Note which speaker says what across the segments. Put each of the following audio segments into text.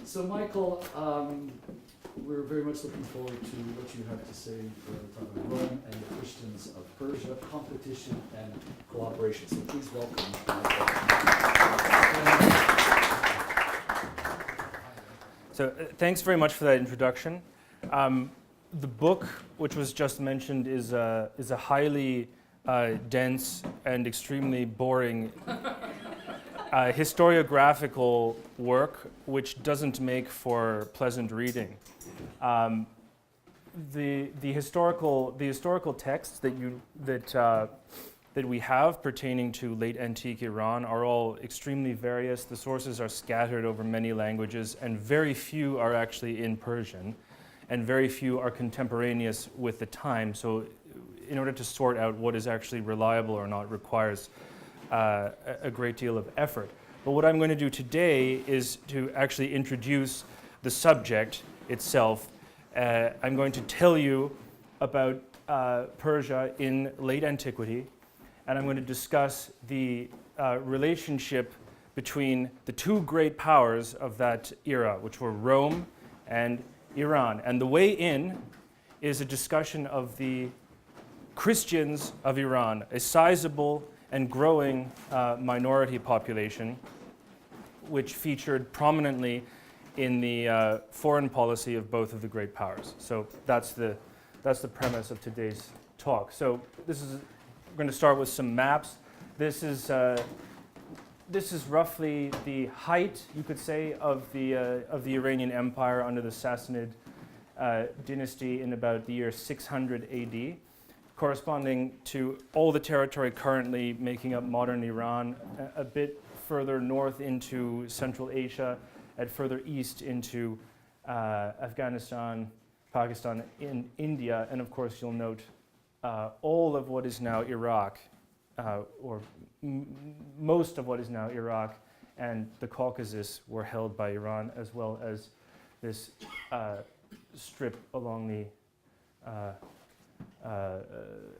Speaker 1: So Michael, we're very much looking forward to what you have to say for the time of Rome and the Christians of Persia, competition and cooperation. So please welcome Michael.
Speaker 2: So thanks very much for that introduction. The book, which was just mentioned, is a highly dense and extremely boring historiographical work, which doesn't make for pleasant reading. The historical texts that we have pertaining to late antique Iran are all extremely various. The sources are scattered over many languages, and very few are actually in Persian, and very few are contemporaneous with the time. So in order to sort out what is actually reliable or not requires a great deal of effort. But what I'm going to do today is to actually introduce the subject itself. I'm going to tell you about Persia in late antiquity, and I'm going to discuss the relationship between the two great powers of that era, which were Rome and Iran. And the way in is a discussion of the Christians of Iran, a sizable and growing minority population, which featured prominently in the foreign policy of both of the great powers. So that's the premise of today's talk. So we're going to start with some maps. This is roughly the height, you could say, of the Iranian Empire under the Sassanid dynasty in about the year 600 AD. Corresponding to all the territory currently making up modern Iran, a bit further north into Central Asia, and further east into Afghanistan, Pakistan, in India, and of course you'll note all of what is now Iraq, or most of what is now Iraq, and the Caucasus were held by Iran, as well as this strip along the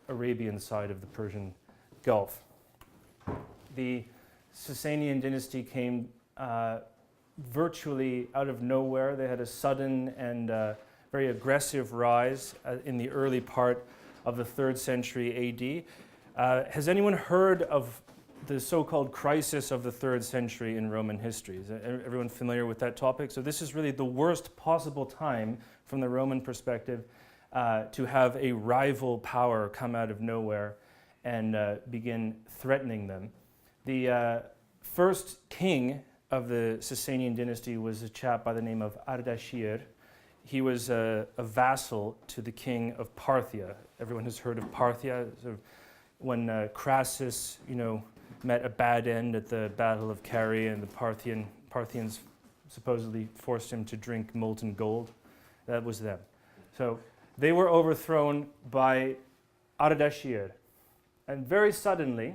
Speaker 2: Arabian side of the Persian Gulf. The Sasanian dynasty came virtually out of nowhere. They had a sudden and very aggressive rise in the early part of the 3rd century AD. Has anyone heard of the so-called crisis of the 3rd century in Roman history? Is everyone familiar with that topic? So this is really the worst possible time from the Roman perspective to have a rival power come out of nowhere and begin threatening them. The first king of the Sasanian dynasty was a chap by the name of Arcadius. He was a vassal to the king of Parthia. Everyone has heard of Parthia. Sort of when Crassus, met a bad end at the Battle of Carrhae, and the Parthians supposedly forced him to drink molten gold. That was them. So they were overthrown by Arcadius. And very suddenly,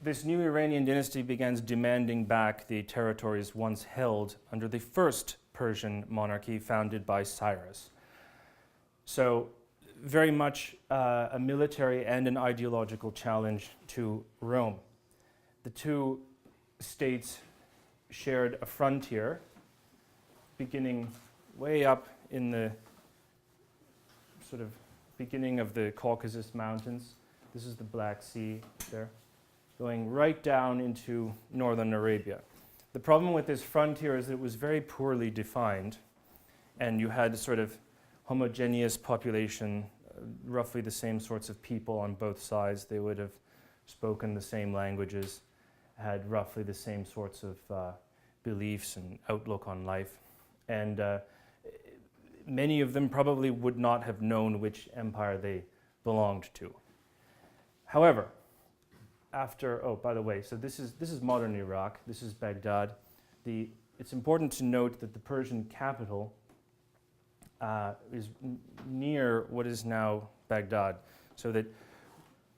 Speaker 2: this new Iranian dynasty begins demanding back the territories once held under the first Persian monarchy founded by Cyrus. So very much a military and an ideological challenge to Rome. The two states shared a frontier beginning way up in the sort of beginning of the Caucasus Mountains. This is the Black Sea there, going right down into northern Arabia. The problem with this frontier is that it was very poorly defined, and you had a sort of homogeneous population, roughly the same sorts of people on both sides. They would have spoken the same languages, had roughly the same sorts of beliefs and outlook on life. And many of them probably would not have known which empire they belonged to. However, by the way, so this is modern Iraq. This is Baghdad. It's important to note that the Persian capital is near what is now Baghdad, so that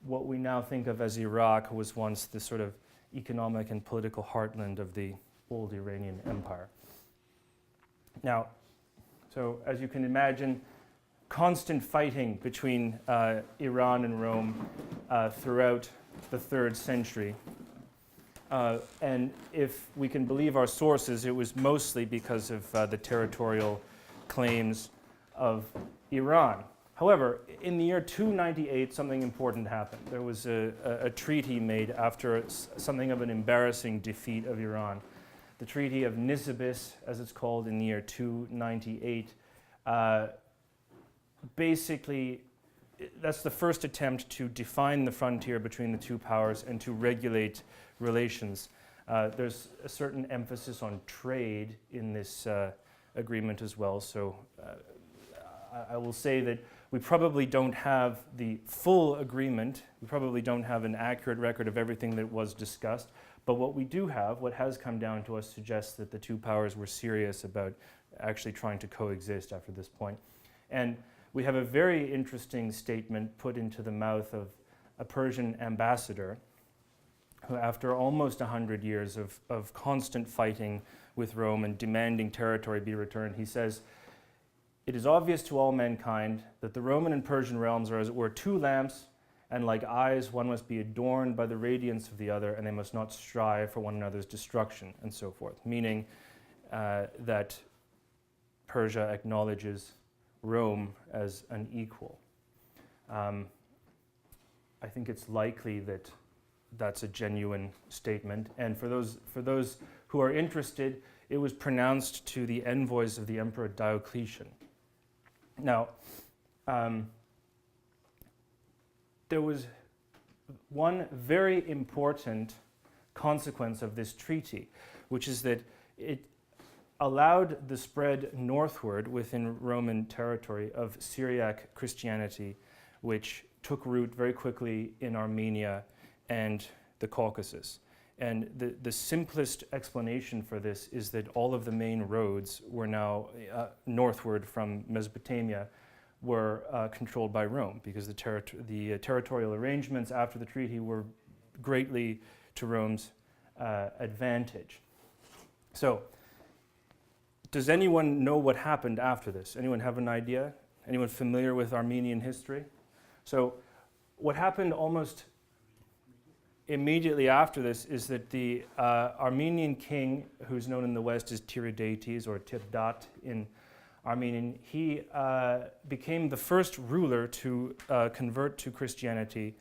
Speaker 2: what we now think of as Iraq was once the sort of economic and political heartland of the old Iranian Empire. Now, so as you can imagine, constant fighting between Iran and Rome throughout the 3rd century. And if we can believe our sources, it was mostly because of the territorial claims of Iran. However, in the year 298, something important happened. There was a treaty made after something of an embarrassing defeat of Iran. The Treaty of Nyssa, as it's called, in the year 298. Basically, that's the first attempt to define the frontier between the two powers and to regulate relations. There's a certain emphasis on trade in this agreement as well. So I will say that we probably don't have the full agreement. We probably don't have an accurate record of everything that was discussed. But what we do have, what has come down to us, suggests that the two powers were serious about actually trying to coexist after this point. And we have a very interesting statement put into the mouth of a Persian ambassador who, after almost 100 years of constant fighting with Rome and demanding territory be returned, he says, "It is obvious to all mankind that the Roman and Persian realms are, as it were, two lamps, and like eyes, one must be adorned by the radiance of the other, and they must not strive for one another's destruction," and so forth, meaning that Persia acknowledges Rome as an equal. I think it's likely that that's a genuine statement, and for those who are interested, it was pronounced to the envoys of the Emperor Diocletian. Now, there was one very important consequence of this treaty, which is that it allowed the spread northward within Roman territory of Syriac Christianity, which took root very quickly in Armenia and the Caucasus. And the simplest explanation for this is that all of the main roads were now northward from Mesopotamia were controlled by Rome, because the territorial arrangements after the treaty were greatly to Rome's advantage. So, does anyone know what happened after this? Anyone have an idea? Anyone familiar with Armenian history? So, what happened almost immediately after this is that the Armenian king, who's known in the West as Tiridates or Tirdat in Armenian, he became the first ruler to convert to Christianity,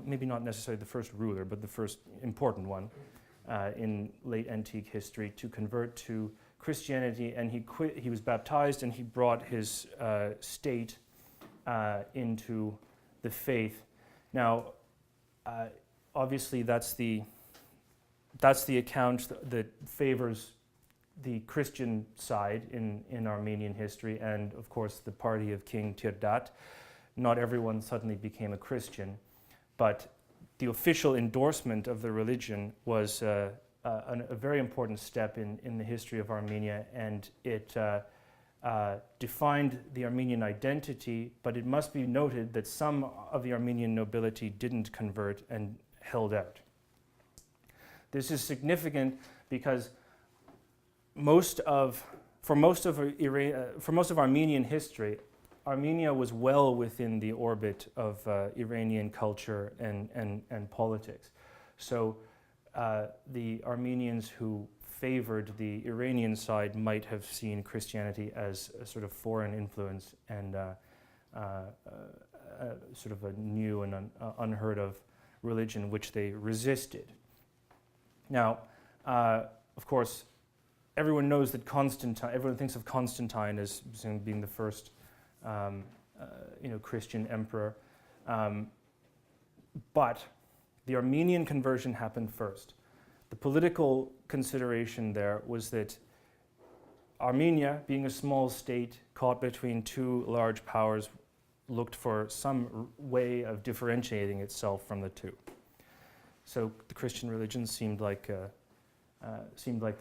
Speaker 2: maybe not necessarily the first ruler, but the first important one in late antique history to convert to Christianity, and he was baptized, and he brought his state into the faith. Now, obviously, that's the account that favors the Christian side in Armenian history, and of course the party of King Tirdat. Not everyone suddenly became a Christian, but the official endorsement of the religion was a very important step in the history of Armenia, and it defined the Armenian identity, but it must be noted that some of the Armenian nobility didn't convert and held out. This is significant because for most of Armenian history, Armenia was well within the orbit of Iranian culture and politics. So the Armenians who favored the Iranian side might have seen Christianity as a sort of foreign influence and sort of a new and unheard of religion which they resisted. Now, of course, everyone knows that everyone thinks of Constantine as being the first Christian emperor. But the Armenian conversion happened first. The political consideration there was that Armenia, being a small state caught between two large powers, looked for some way of differentiating itself from the two. So the Christian religion seemed like the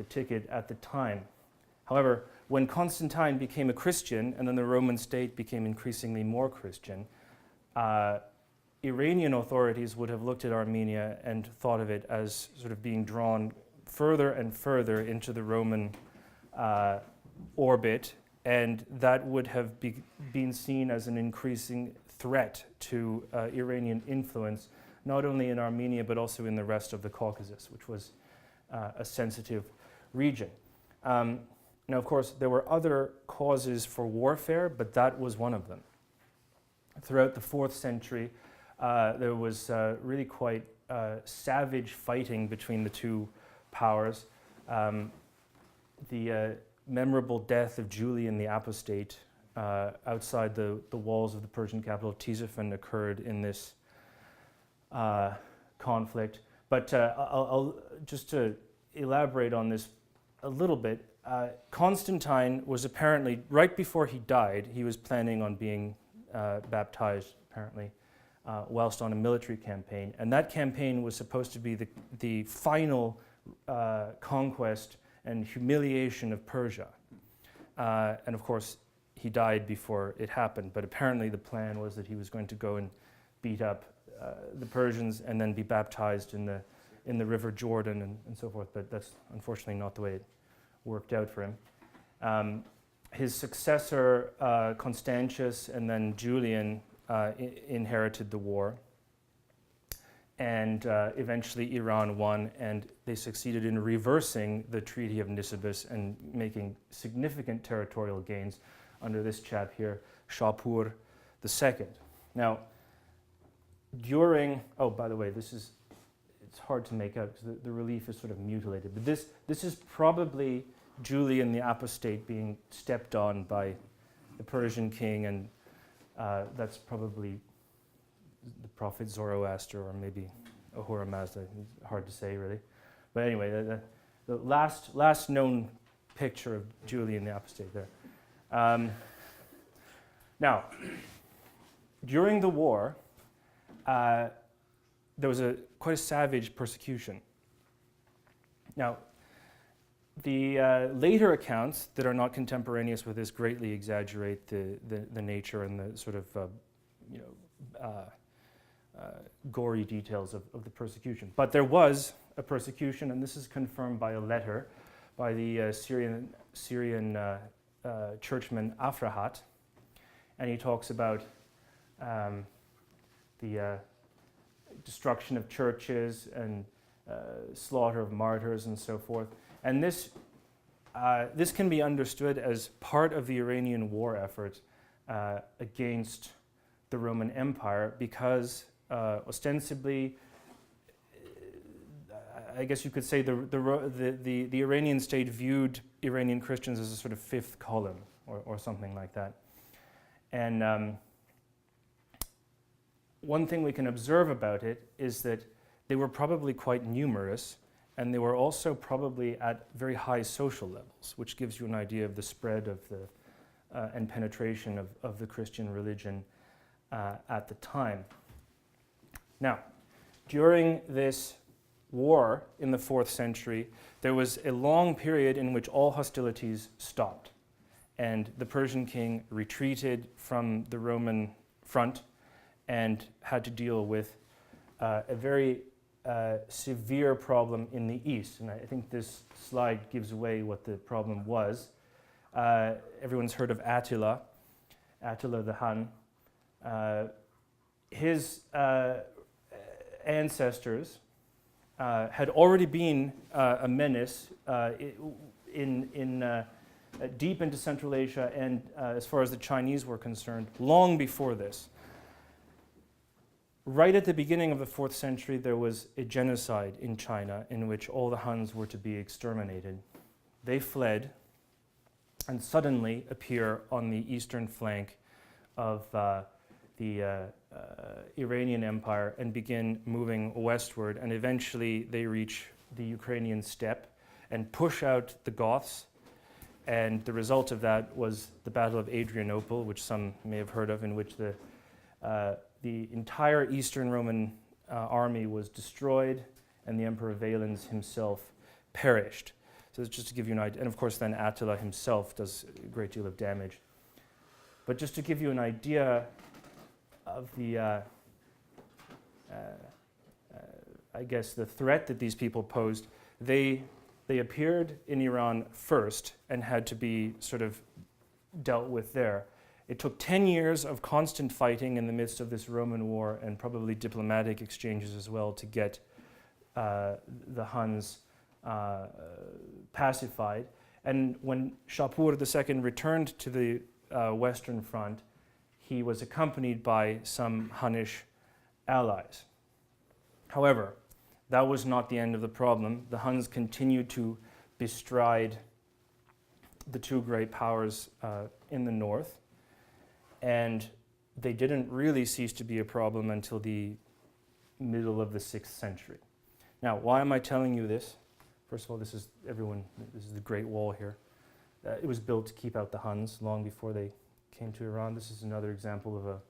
Speaker 2: ticket at the time. However, when Constantine became a Christian and then the Roman state became increasingly more Christian, Iranian authorities would have looked at Armenia and thought of it as sort of being drawn further and further into the Roman orbit, and that would have been seen as an increasing threat to Iranian influence, not only in Armenia but also in the rest of the Caucasus, which was a sensitive region. Now, of course, there were other causes for warfare, but that was one of them. Throughout the 4th century, there was really quite savage fighting between the two powers. The memorable death of Julian the Apostate outside the walls of the Persian capital Ctesiphon occurred in this conflict. But I'll just to elaborate on this a little bit, Constantine was apparently, right before he died, he was planning on being baptized, apparently, whilst on a military campaign. And that campaign was supposed to be the final conquest and humiliation of Persia. And of course, he died before it happened, but apparently the plan was that he was going to go and beat up the Persians and then be baptized in the river Jordan and so forth, but that's unfortunately not the way it worked out for him. His successor, Constantius, and then Julian inherited the war, and eventually Iran won, and they succeeded in reversing the Treaty of Nyssa and making significant territorial gains under this chap here, Shapur II. Now, by the way, it's hard to make out because the relief is sort of mutilated, but this is probably Julian the Apostate being stepped on by the Persian king, and that's probably the prophet Zoroaster or maybe Ahura Mazda. It's hard to say, really. But anyway, the last known picture of Julian the Apostate there. Now, during the war, there was quite a savage persecution. Now, the later accounts that are not contemporaneous with this greatly exaggerate the nature and the sort of gory details of the persecution. But there was a persecution, and this is confirmed by a letter by the Syrian churchman Afrahat, and he talks about the destruction of churches and slaughter of martyrs and so forth. And this can be understood as part of the Iranian war effort against the Roman Empire, because ostensibly, I guess you could say the Iranian state viewed Iranian Christians as a sort of fifth column or something like that. And one thing we can observe about it is that they were probably quite numerous, and they were also probably at very high social levels, which gives you an idea of the spread of and penetration of the Christian religion at the time. Now, during this war in the 4th century, there was a long period in which all hostilities stopped, and the Persian king retreated from the Roman front and had to deal with a very severe problem in the east. And I think this slide gives away what the problem was. Everyone's heard of Attila the Hun. His ancestors had already been a menace deep into Central Asia and as far as the Chinese were concerned, long before this. Right at the beginning of the 4th century, there was a genocide in China in which all the Huns were to be exterminated. They fled and suddenly appear on the eastern flank of the Iranian Empire and begin moving westward, and eventually they reach the Ukrainian steppe and push out the Goths. And the result of that was the Battle of Adrianople, which some may have heard of, in which the entire Eastern Roman army was destroyed, and the Emperor Valens himself perished. So that's just to give you an idea. And of course, then Attila himself does a great deal of damage. But just to give you an idea of the, I guess, the threat that these people posed, they appeared in Iran first and had to be sort of dealt with there. It took 10 years of constant fighting in the midst of this Roman war and probably diplomatic exchanges as well to get the Huns pacified. And when Shapur II returned to the Western Front, he was accompanied by some Hunnish allies. However, that was not the end of the problem. The Huns continued to bestride the two great powers in the north, and they didn't really cease to be a problem until the middle of the 6th century. Now, why am I telling you this? First of all, this is the Great Wall here. It was built to keep out the Huns long before they came to Iran. This is another example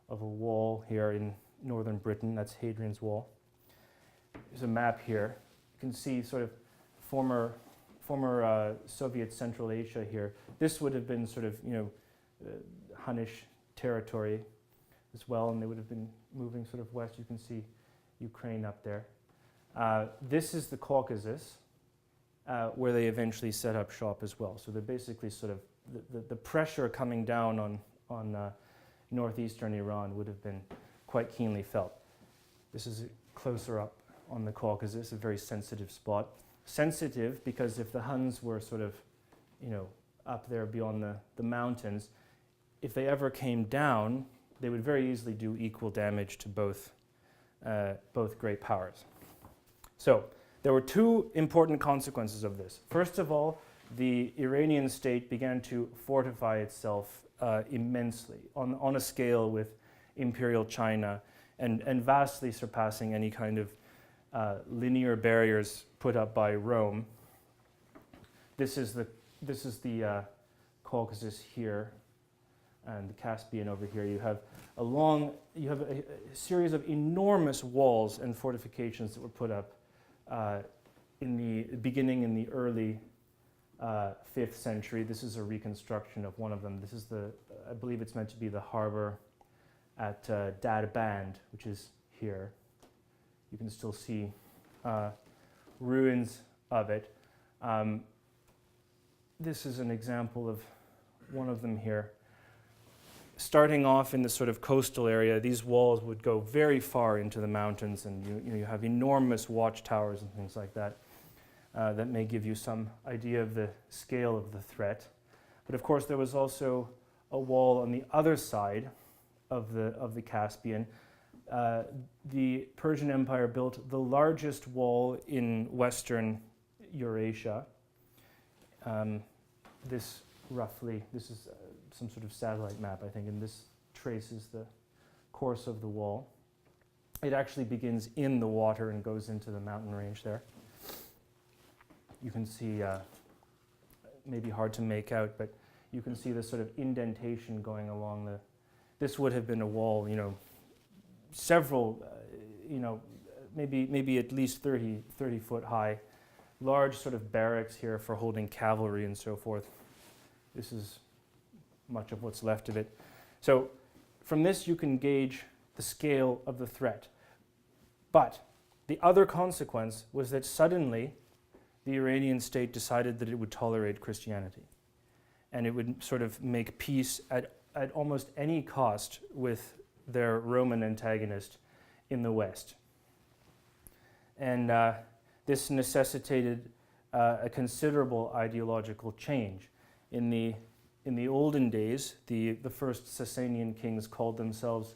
Speaker 2: of a wall here in northern Britain. That's Hadrian's Wall. There's a map here. You can see sort of former Soviet Central Asia here. This would have been sort of, Hunnish territory as well, and they would have been moving sort of west. You can see Ukraine up there. This is the Caucasus, where they eventually set up shop as well. So they're basically sort of, the pressure coming down on northeastern Iran would have been quite keenly felt. This is closer up on the Caucasus, a very sensitive spot. Sensitive because if the Huns were sort of, up there beyond the mountains, if they ever came down, they would very easily do equal damage to both great powers. So there were two important consequences of this. First of all, the Iranian state began to fortify itself immensely on a scale with imperial China and vastly surpassing any kind of linear barriers put up by Rome. This is the Caucasus here, and the Caspian over here. You have a series of enormous walls and fortifications that were put up beginning in the early 5th century. This is a reconstruction of one of them. This is I believe it's meant to be the harbor at Darband, which is here. You can still see ruins of it. This is an example of one of them here. Starting off in the sort of coastal area, these walls would go very far into the mountains, and you have enormous watchtowers and things like that. That may give you some idea of the scale of the threat. But of course, there was also a wall on the other side of the Caspian. The Persian Empire built the largest wall in Western Eurasia. This is some sort of satellite map, I think, and this traces the course of the wall. It actually begins in the water and goes into the mountain range there. You can see, maybe hard to make out, but you can see the sort of indentation going along this would have been a wall, several, maybe at least 30 foot high. Large sort of barracks here for holding cavalry and so forth. This is much of what's left of it. So from this you can gauge the scale of the threat. But the other consequence was that suddenly the Iranian state decided that it would tolerate Christianity. And it would sort of make peace at almost any cost with their Roman antagonist in the West. And this necessitated a considerable ideological change. In the olden days, the first Sasanian kings called themselves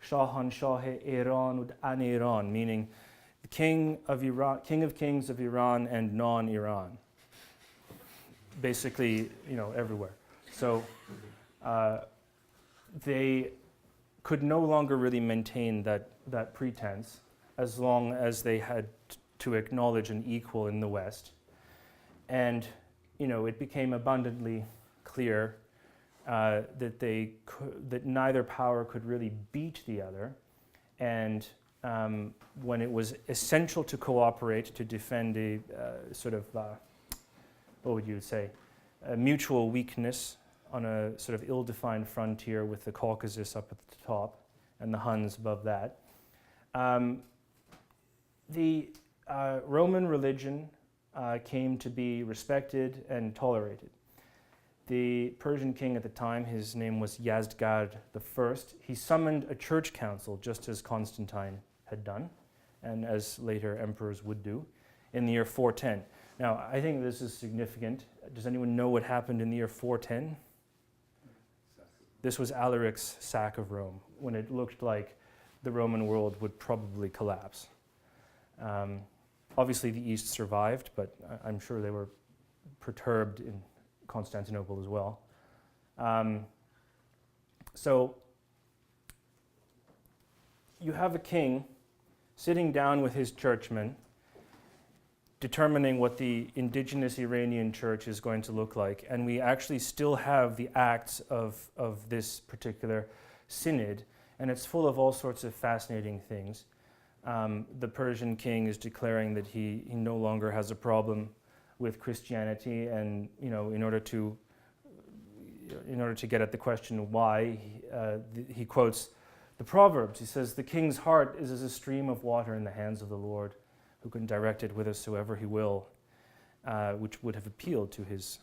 Speaker 2: Shahanshah Iran ud an Iran, meaning the king of kings of Iran and non-Iran. Basically, everywhere. So they could no longer really maintain that pretense as long as they had to acknowledge an equal in the West. And it became abundantly clear that neither power could really beat the other, and when it was essential to cooperate to defend a sort of what would you say, a mutual weakness on a sort of ill-defined frontier with the Caucasus up at the top and the Huns above that. The Roman religion came to be respected and tolerated. the Persian king at the time, his name was Yazdgerd I, he summoned a church council, just as Constantine had done, and as later emperors would do, in the year 410. Now, I think this is significant. Does anyone know what happened in the year 410? This was Alaric's sack of Rome, when it looked like the Roman world would probably collapse. Obviously, the East survived, but I'm sure they were perturbed in Constantinople as well. So you have a king sitting down with his churchmen, determining what the indigenous Iranian church is going to look like. And we actually still have the acts of this particular synod, and it's full of all sorts of fascinating things. The Persian king is declaring that he no longer has a problem with Christianity, and in order to get at the question why, he quotes the Proverbs. He says, "The king's heart is as a stream of water in the hands of the Lord, who can direct it whithersoever he will," which would have appealed to his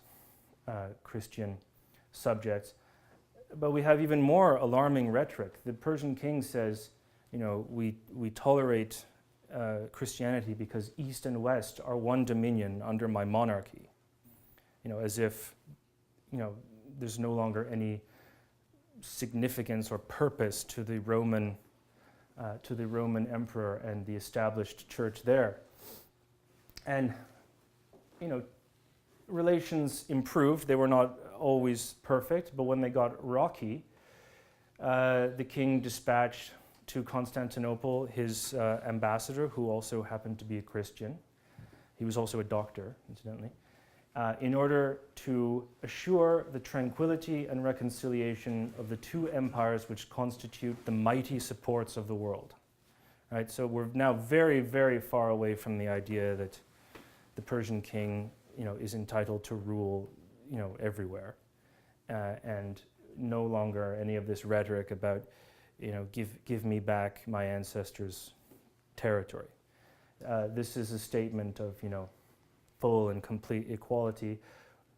Speaker 2: Christian subjects. But we have even more alarming rhetoric. The Persian king says, we tolerate Christianity because East and West are one dominion under my monarchy. As if, there's no longer any significance or purpose to the Roman emperor and the established church there. And, relations improved. They were not always perfect, but when they got rocky, the king dispatched to Constantinople his ambassador, who also happened to be a Christian. He was also a doctor, incidentally, in order to assure the tranquility and reconciliation of the two empires which constitute the mighty supports of the world. Right? So we're now very, very far away from the idea that the Persian king, is entitled to rule, everywhere, and no longer any of this rhetoric about, give me back my ancestors' territory. This is a statement of, full and complete equality,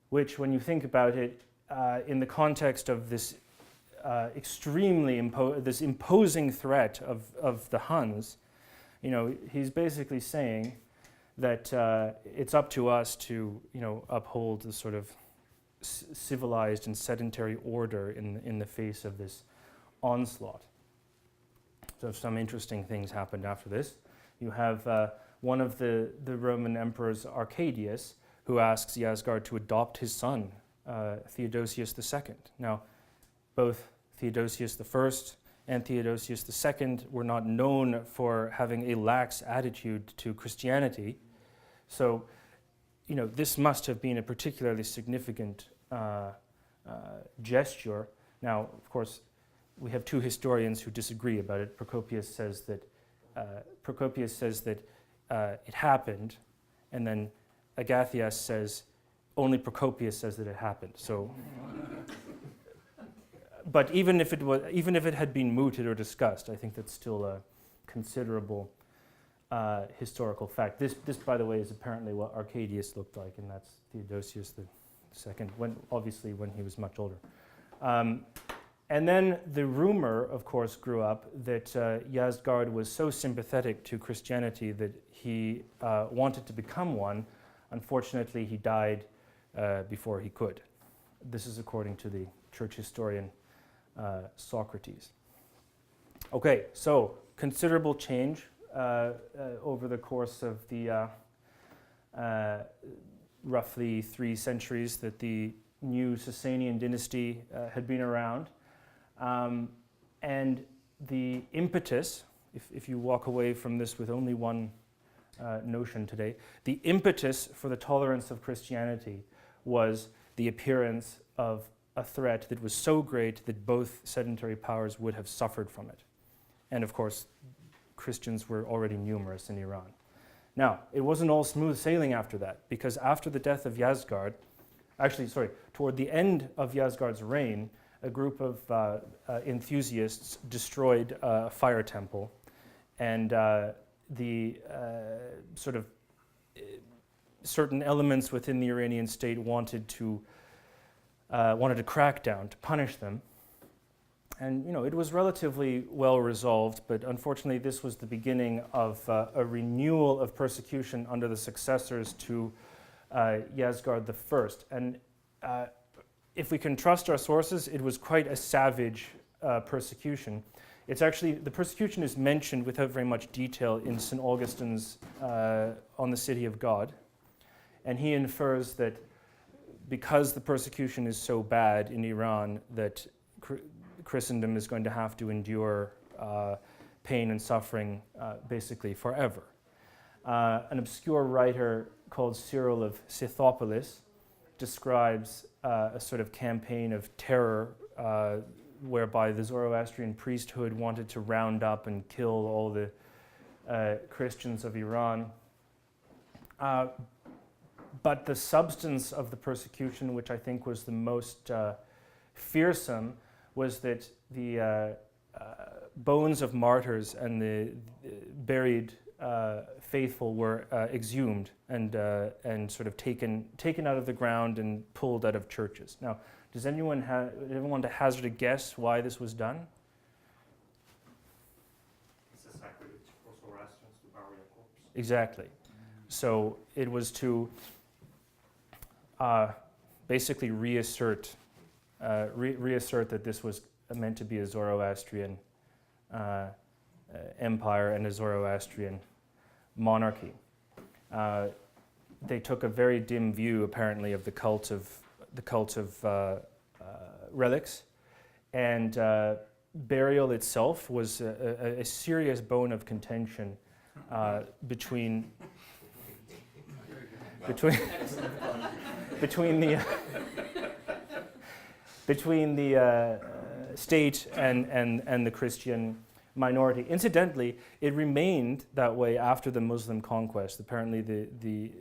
Speaker 2: which, when you think about it, in the context of this this imposing threat of the Huns, he's basically saying that it's up to us to, uphold the sort of civilized and sedentary order in the face of this onslaught. So some interesting things happened after this. You have one of the Roman emperors, Arcadius, who asks Yazdgerd to adopt his son, Theodosius II. Now, both Theodosius I and Theodosius II were not known for having a lax attitude to Christianity. So, this must have been a particularly significant gesture. Now, of course, we have two historians who disagree about it. Procopius says that it happened, and then Agathias says only Procopius says that it happened. So, but even if it had been mooted or discussed, I think that's still a considerable historical fact. This, by the way, is apparently what Arcadius looked like, and that's Theodosius II, when he was much older. And then the rumor, of course, grew up that Yazdgerd was so sympathetic to Christianity that he wanted to become one. Unfortunately, he died before he could. This is according to the church historian Socrates. Okay, so considerable change over the course of the roughly 3 centuries that the new Sasanian dynasty had been around. And the impetus, if you walk away from this with only one notion today, the impetus for the tolerance of Christianity was the appearance of a threat that was so great that both sedentary powers would have suffered from it. And of course, Christians were already numerous in Iran. Now, it wasn't all smooth sailing after that, because after the death of Yazdgerd, toward the end of Yazdgerd's reign, a group of enthusiasts destroyed a fire temple, and certain elements within the Iranian state wanted to wanted to crack down, to punish them. And it was relatively well resolved, but unfortunately this was the beginning of a renewal of persecution under the successors to Yezgard I. And if we can trust our sources, it was quite a savage persecution. It's actually, the persecution is mentioned without very much detail in St. Augustine's On the City of God. And he infers that because the persecution is so bad in Iran that Christendom is going to have to endure pain and suffering basically forever. An obscure writer called Cyril of Scythopolis describes a sort of campaign of terror whereby the Zoroastrian priesthood wanted to round up and kill all the Christians of Iran. But the substance of the persecution, which I think was the most fearsome, was that the bones of martyrs and the buried faithful were exhumed and sort of taken out of the ground and pulled out of churches. Now, does anyone want to hazard a guess why this was done?
Speaker 3: It's a sacrilege for Zoroastrians to bury a corpse.
Speaker 2: Exactly. So it was to basically reassert that this was meant to be a Zoroastrian empire and a Zoroastrian monarchy. They took a very dim view, apparently, of the cult of relics, and burial itself was a serious bone of contention between the state and the Christian minority. Incidentally, it remained that way after the Muslim conquest. Apparently, the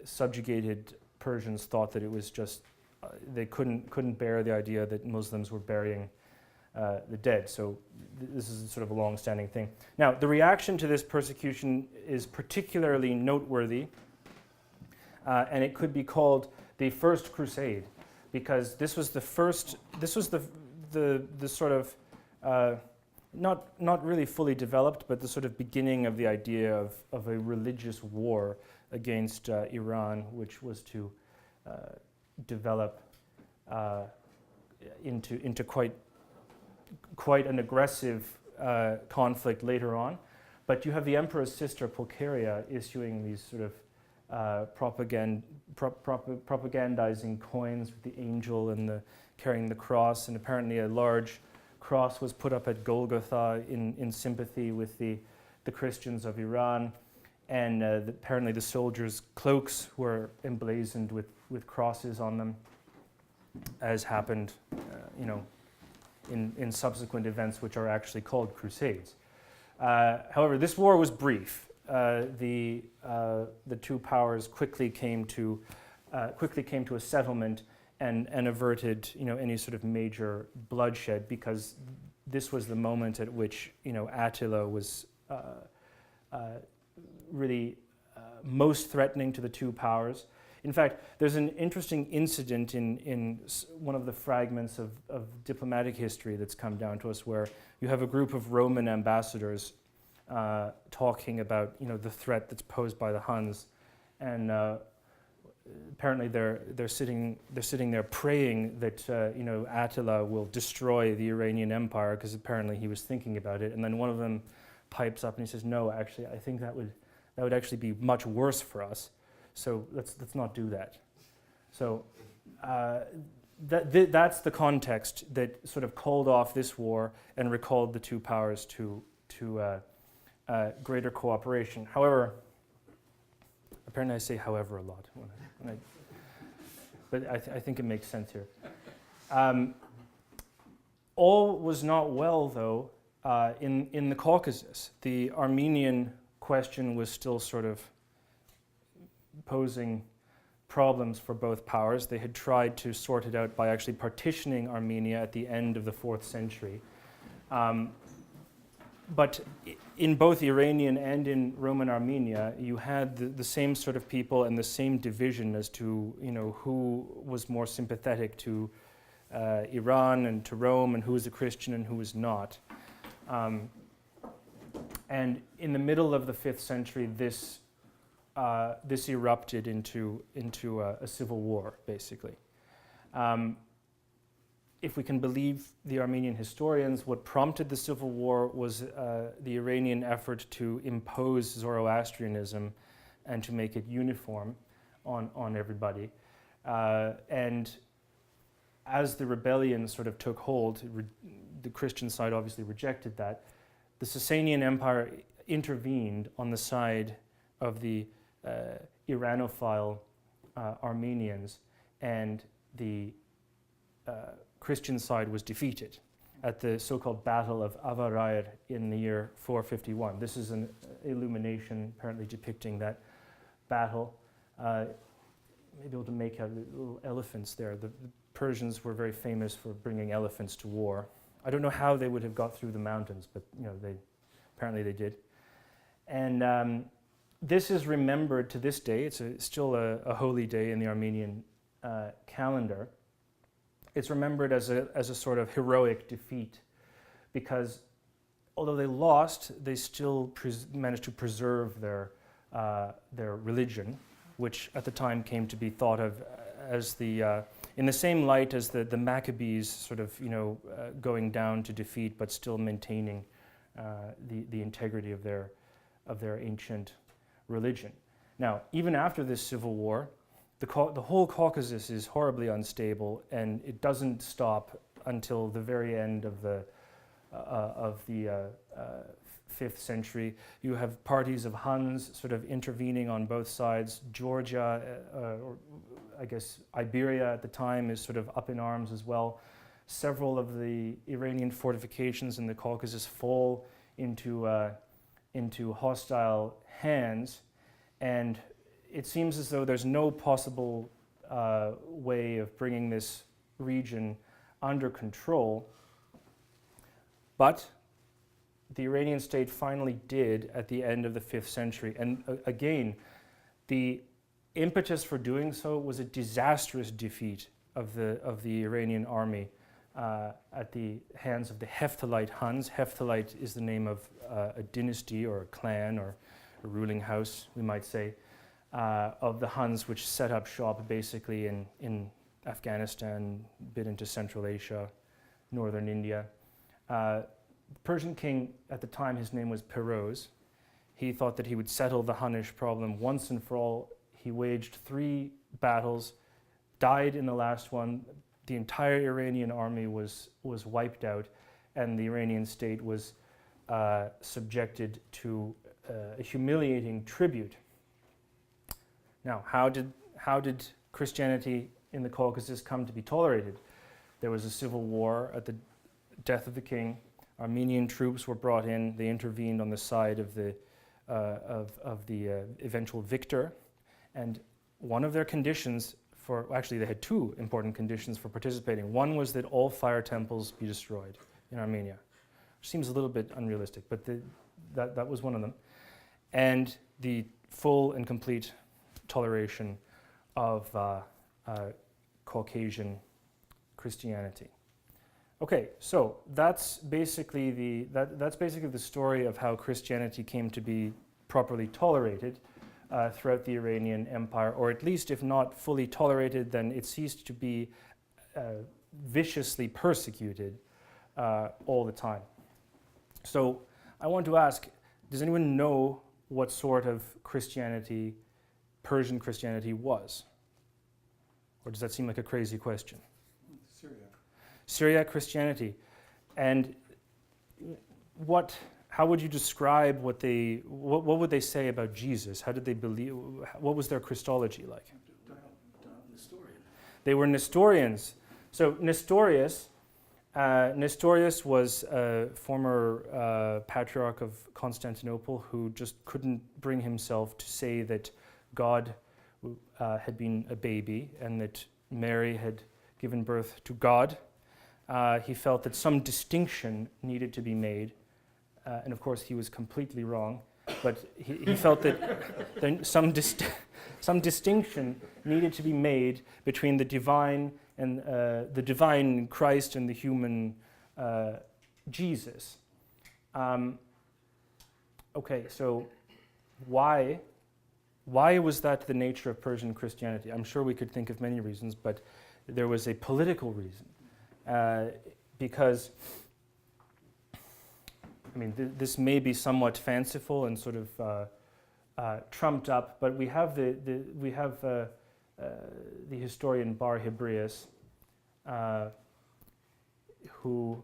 Speaker 2: subjugated Persians thought that it was just they couldn't bear the idea that Muslims were burying the dead. So this is sort of a long-standing thing. Now, the reaction to this persecution is particularly noteworthy, and it could be called the First Crusade, because this was the first. This was the sort of not really fully developed, but the sort of beginning of the idea of a religious war against Iran, which was to develop into quite an aggressive conflict later on. But you have the emperor's sister Pulcheria issuing these sort of propagandizing coins with the angel and carrying the cross, and apparently a large cross was put up at Golgotha in sympathy with the Christians of Iran, and apparently the soldiers' cloaks were emblazoned with crosses on them, as happened, in subsequent events which are actually called crusades. However, this war was brief. The two powers quickly came to a settlement and averted any sort of major bloodshed, because this was the moment at which Attila was really most threatening to the two powers. In fact, there's an interesting incident in one of the fragments of diplomatic history that's come down to us, where you have a group of Roman ambassadors talking about the threat that's posed by the Huns, and apparently they're sitting there praying that Attila will destroy the Iranian Empire, because apparently he was thinking about it. And then one of them pipes up and he says, "No, actually, I think that would actually be much worse for us. So let's not do that." So that's the context that sort of called off this war and recalled the two powers to greater cooperation. However, apparently I say "however" a lot, but I think it makes sense here. All was not well, though, in the Caucasus. The Armenian question was still sort of posing problems for both powers. They had tried to sort it out by actually partitioning Armenia at the end of the 4th century. but in both Iranian and in Roman Armenia, you had the same sort of people and the same division as to, you know, who was more sympathetic to Iran and to Rome, and who was a Christian and who was not. And in the middle of the 5th century, this erupted into a civil war, basically. If we can believe the Armenian historians, what prompted the civil war was the Iranian effort to impose Zoroastrianism and to make it uniform on everybody. And as the rebellion sort of took hold, the Christian side obviously rejected that. The Sasanian Empire intervened on the side of the Iranophile Armenians, and the Christian side was defeated at the so-called Battle of Avarair in the year 451. This is an illumination apparently depicting that battle. Maybe able to make out little elephants there. The Persians were very famous for bringing elephants to war. I don't know how they would have got through the mountains, but you know, apparently they did. And this is remembered to this day. It's still a holy day in the Armenian calendar. It's remembered as a sort of heroic defeat, because although they lost, they still managed to preserve their religion, which at the time came to be thought of as in the same light as the Maccabees, sort of, you know, going down to defeat, but still maintaining the integrity of their ancient religion. Now, even after this civil war, the whole Caucasus is horribly unstable, and it doesn't stop until the very end of the 5th century. You have parties of Huns sort of intervening on both sides. Georgia, or I guess Iberia at the time, is sort of up in arms as well. Several of the Iranian fortifications in the Caucasus fall into hostile hands, and it seems as though there's no possible way of bringing this region under control. But the Iranian state finally did at the end of the 5th century. And again, the impetus for doing so was a disastrous defeat of the Iranian army at the hands of the Shephtylite Huns. Shephtylite is the name of a dynasty or a clan or a ruling house, we might say, of the Huns, which set up shop basically in Afghanistan, a bit into Central Asia, northern India. The Persian king at the time, his name was Perose. He thought that he would settle the Hunnish problem once and for all. He waged 3 battles, died in the last one. The entire Iranian army was wiped out, and the Iranian state was subjected to a humiliating tribute. Now, how did Christianity in the Caucasus come to be tolerated? There was a civil war at the death of the king. Armenian troops were brought in. They intervened on the side of the eventual victor, and one of their conditions actually they had 2 important conditions for participating. One was that all fire temples be destroyed in Armenia, which seems a little bit unrealistic, but that was one of them, and the full and complete toleration of Caucasian Christianity. Okay, so that's basically the story of how Christianity came to be properly tolerated throughout the Iranian Empire, or at least if not fully tolerated, then it ceased to be viciously persecuted all the time. So I want to ask, does anyone know what sort of Christianity Persian Christianity was? Or does that seem like a crazy question? Syriac Christianity. And how would you describe what would they say about Jesus? How did they believe? What was their Christology like?
Speaker 1: Nestorian.
Speaker 2: They were Nestorians. So Nestorius was a former patriarch of Constantinople who just couldn't bring himself to say that God had been a baby and that Mary had given birth to God. He felt that some distinction needed to be made and of course he was completely wrong, but he felt that some distinction needed to be made between the divine and the divine Christ and the human Jesus. Okay, so why was that the nature of Persian Christianity? I'm sure we could think of many reasons, but there was a political reason. Because, I mean, this may be somewhat fanciful and sort of trumped up, but we have the historian Bar Hebraeus, who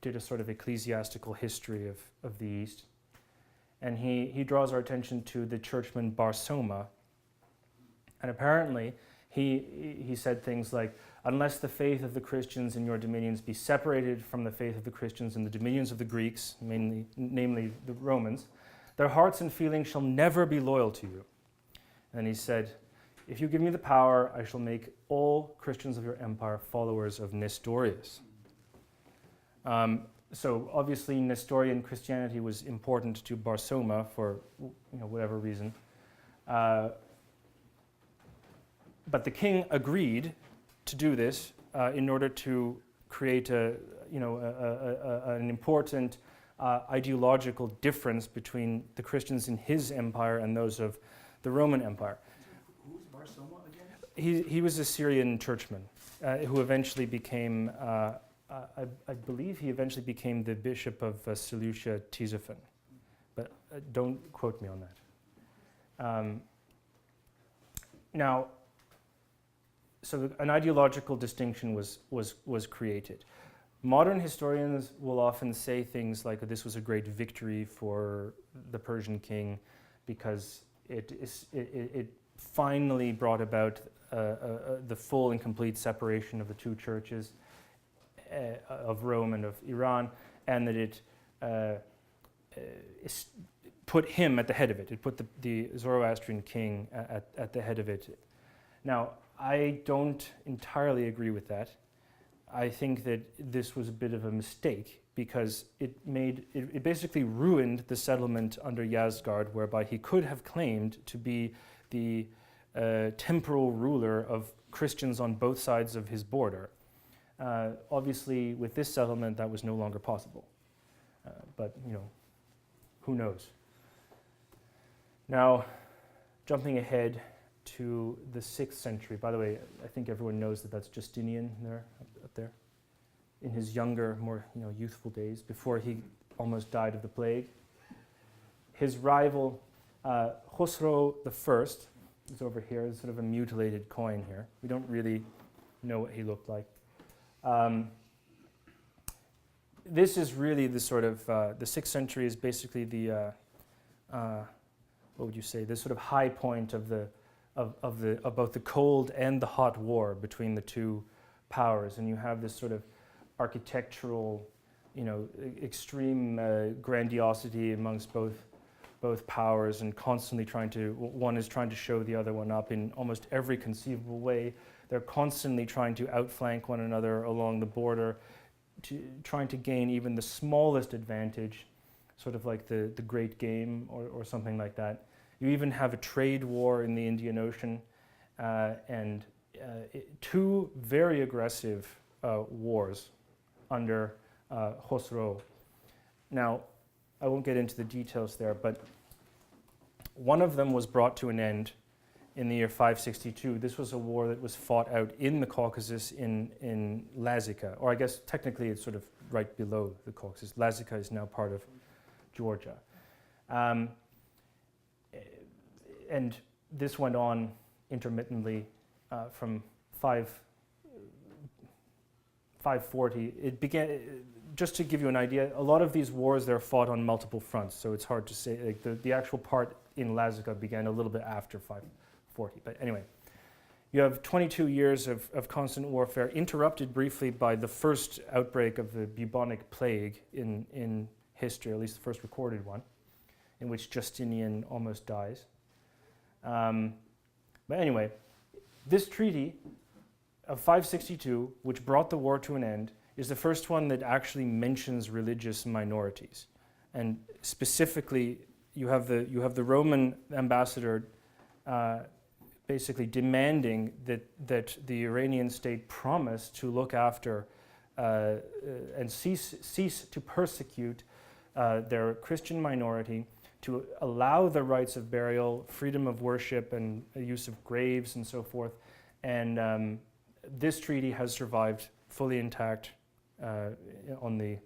Speaker 2: did a sort of ecclesiastical history of the East. And he draws our attention to the churchman Bar Soma. And apparently he said things like, unless the faith of the Christians in your dominions be separated from the faith of the Christians in the dominions of the Greeks, namely the Romans, their hearts and feelings shall never be loyal to you. And he said, if you give me the power, I shall make all Christians of your empire followers of Nestorius. So obviously Nestorian Christianity was important to Bar Soma for whatever reason. But the king agreed to do this in order to create an important ideological difference between the Christians in his empire and those of the Roman Empire.
Speaker 1: Who's Bar Soma again?
Speaker 2: He was a Syrian churchman who eventually became, I believe he eventually became the bishop of Seleucia Ctesiphon, but don't quote me on that. Now, so an ideological distinction was created. Modern historians will often say things like this was a great victory for the Persian king because it finally brought about the full and complete separation of the two churches of Rome and of Iran, and that it put him at the head of it. It put the Zoroastrian king at the head of it. Now, I don't entirely agree with that. I think that this was a bit of a mistake because it basically ruined the settlement under Yazdgard, whereby he could have claimed to be the temporal ruler of Christians on both sides of his border. Obviously, with this settlement, that was no longer possible. But, who knows? Now, jumping ahead to the 6th century. By the way, I think everyone knows that that's Justinian there, up there, in his younger, more youthful days, before he almost died of the plague. His rival, Khosrow I, is over here. There's sort of a mutilated coin here. We don't really know what he looked like. This is really the sort of, the 6th century is basically the, what would you say, the sort of high point of both the Cold and the Hot War between the two powers. And you have this sort of architectural, extreme grandiosity amongst both powers, and constantly one is trying to show the other one up in almost every conceivable way. They're constantly trying to outflank one another along the border, trying to gain even the smallest advantage, sort of like the Great Game or something like that. You even have a trade war in the Indian Ocean, and two very aggressive wars under Khosrow. Now, I won't get into the details there, but one of them was brought to an end in the year 562. This was a war that was fought out in the Caucasus in Lazica, or I guess technically it's sort of right below the Caucasus. Lazica is now part of Georgia. And this went on intermittently from 540. It began, just to give you an idea, a lot of these wars, they're fought on multiple fronts, so it's hard to say. Like the actual part in Lazica began a little bit after 540. But anyway, you have 22 years of constant warfare, interrupted briefly by the first outbreak of the bubonic plague in history, at least the first recorded one, in which Justinian almost dies. But anyway, this treaty of 562, which brought the war to an end, is the first one that actually mentions religious minorities. And specifically, you have the Roman ambassador basically demanding that the Iranian state promise to look after and cease to persecute their Christian minority, to allow the rights of burial, freedom of worship, and use of graves and so forth. And this treaty has survived fully intact in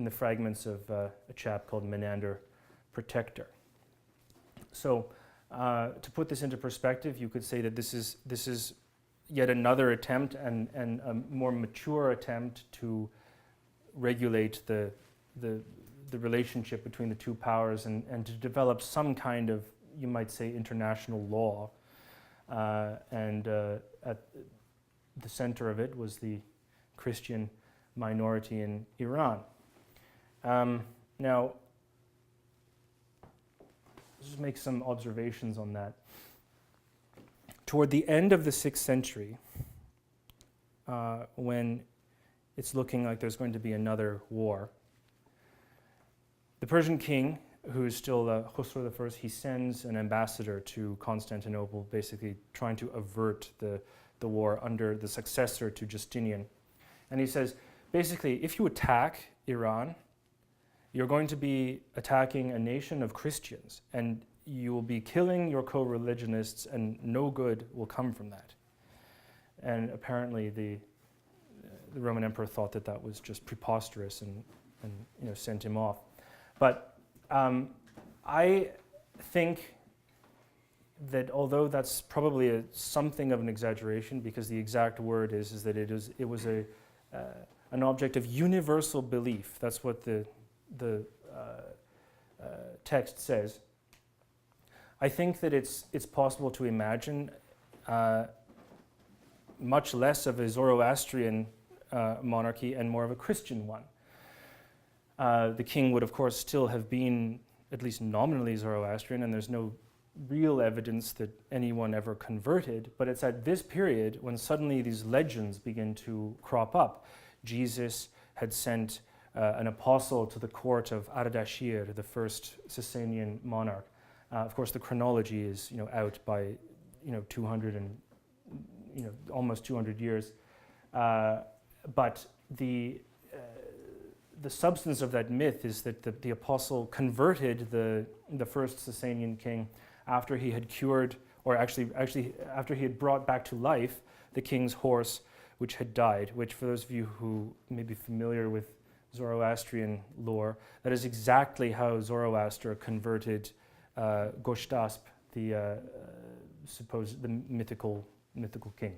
Speaker 2: the fragments of a chap called Menander Protector. So to put this into perspective, you could say that this is yet another attempt and a more mature attempt to regulate the relationship between the two powers and to develop some kind of, you might say, international law. And at the center of it was the Christian minority in Iran. Now, let's just make some observations on that. Toward the end of the 6th century, when it's looking like there's going to be another war, the Persian king, who is still Khosrow I, he sends an ambassador to Constantinople, basically trying to avert the war under the successor to Justinian. And he says, basically, if you attack Iran, you're going to be attacking a nation of Christians, and you will be killing your co-religionists, and no good will come from that. And apparently the Roman emperor thought that that was just preposterous and sent him off. But I think that although that's probably something of an exaggeration, because the exact word is that it was an object of universal belief. That's what the text says. I think that it's possible to imagine much less of a Zoroastrian monarchy and more of a Christian one. The king would, of course, still have been at least nominally Zoroastrian, and there's no real evidence that anyone ever converted, but it's at this period when suddenly these legends begin to crop up. Jesus had sent an apostle to the court of Ardashir, the first Sasanian monarch. Of course, the chronology is out by 200 and almost 200 years, but the substance of that myth is that the apostle converted the first Sasanian king after he had cured, or actually after he had brought back to life the king's horse, which had died. Which, for those of you who may be familiar with Zoroastrian lore, that is exactly how Zoroaster converted Goshtasp, the mythical king.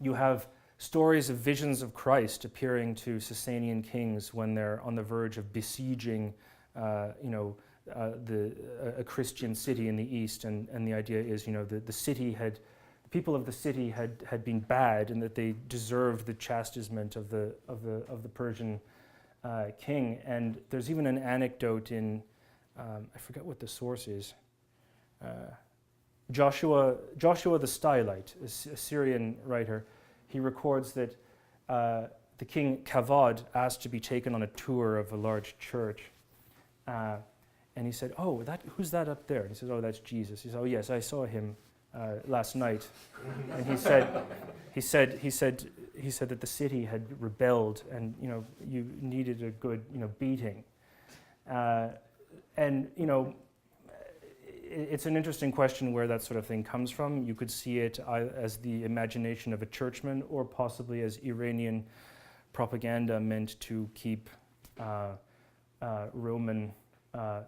Speaker 2: You have stories of visions of Christ appearing to Sasanian kings when they're on the verge of besieging, a Christian city in the east, and the idea is, the people of the city had been bad, and that they deserved the chastisement of the Persian king. And there's even an anecdote in I forget what the source is. Joshua the Stylite, a Syrian writer, he records that the king Kavad asked to be taken on a tour of a large church. And he said, "Oh, who's that up there?" And he says, "Oh, that's Jesus." He said, "Oh, yes, I saw him last night." And he said that the city had rebelled, and you needed a good beating. And it's an interesting question where that sort of thing comes from. You could see it as the imagination of a churchman, or possibly as Iranian propaganda meant to keep Roman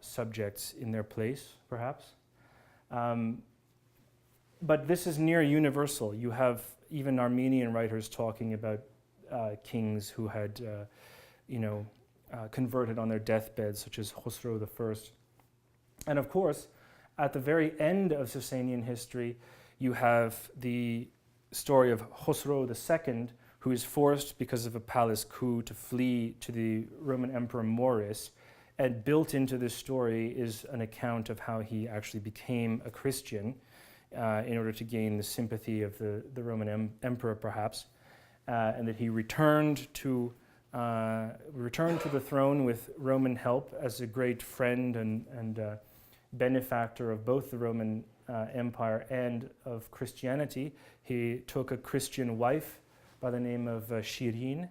Speaker 2: subjects in their place, perhaps. But this is near universal. You have even Armenian writers talking about kings who had, converted on their deathbeds, such as Khosrow I. And of course, at the very end of Sasanian history, you have the story of Khosrow II, who is forced, because of a palace coup, to flee to the Roman Emperor Maurice. And built into this story is an account of how he actually became a Christian in order to gain the sympathy of the Roman emperor, perhaps, and that he returned to returned to the throne with Roman help as a great friend and benefactor of both the Roman Empire and of Christianity. He took a Christian wife by the name of Shirin,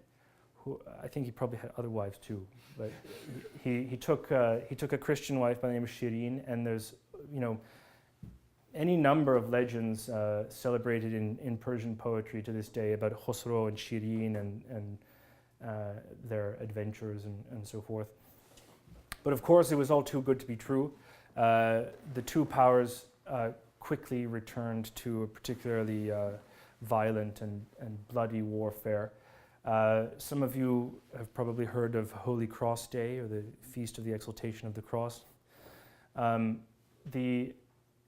Speaker 2: who I think he probably had other wives too, but he took a Christian wife by the name of Shirin, and there's any number of legends celebrated in Persian poetry to this day about Khosrow and Shirin and their adventures and so forth. But of course, it was all too good to be true. The two powers quickly returned to a particularly violent and bloody warfare. Some of you have probably heard of Holy Cross Day, or the Feast of the Exaltation of the Cross. The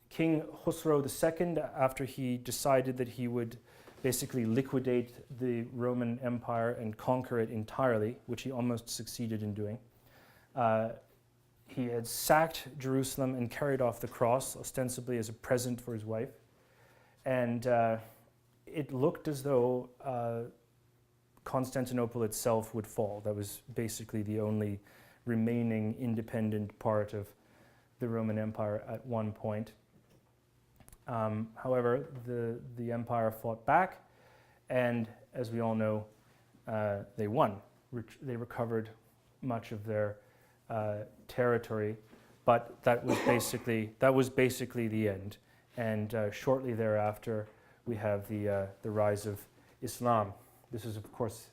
Speaker 2: King Khosrow II, after he decided that he would basically liquidate the Roman Empire and conquer it entirely, which he almost succeeded in doing, he had sacked Jerusalem and carried off the cross, ostensibly as a present for his wife. And it looked as though Constantinople itself would fall. That was basically the only remaining independent part of the Roman Empire at one point. However, the empire fought back, and as we all know, they won. They recovered much of their territory, but that was basically the end. And shortly thereafter, we have the rise of Islam. This is, of course,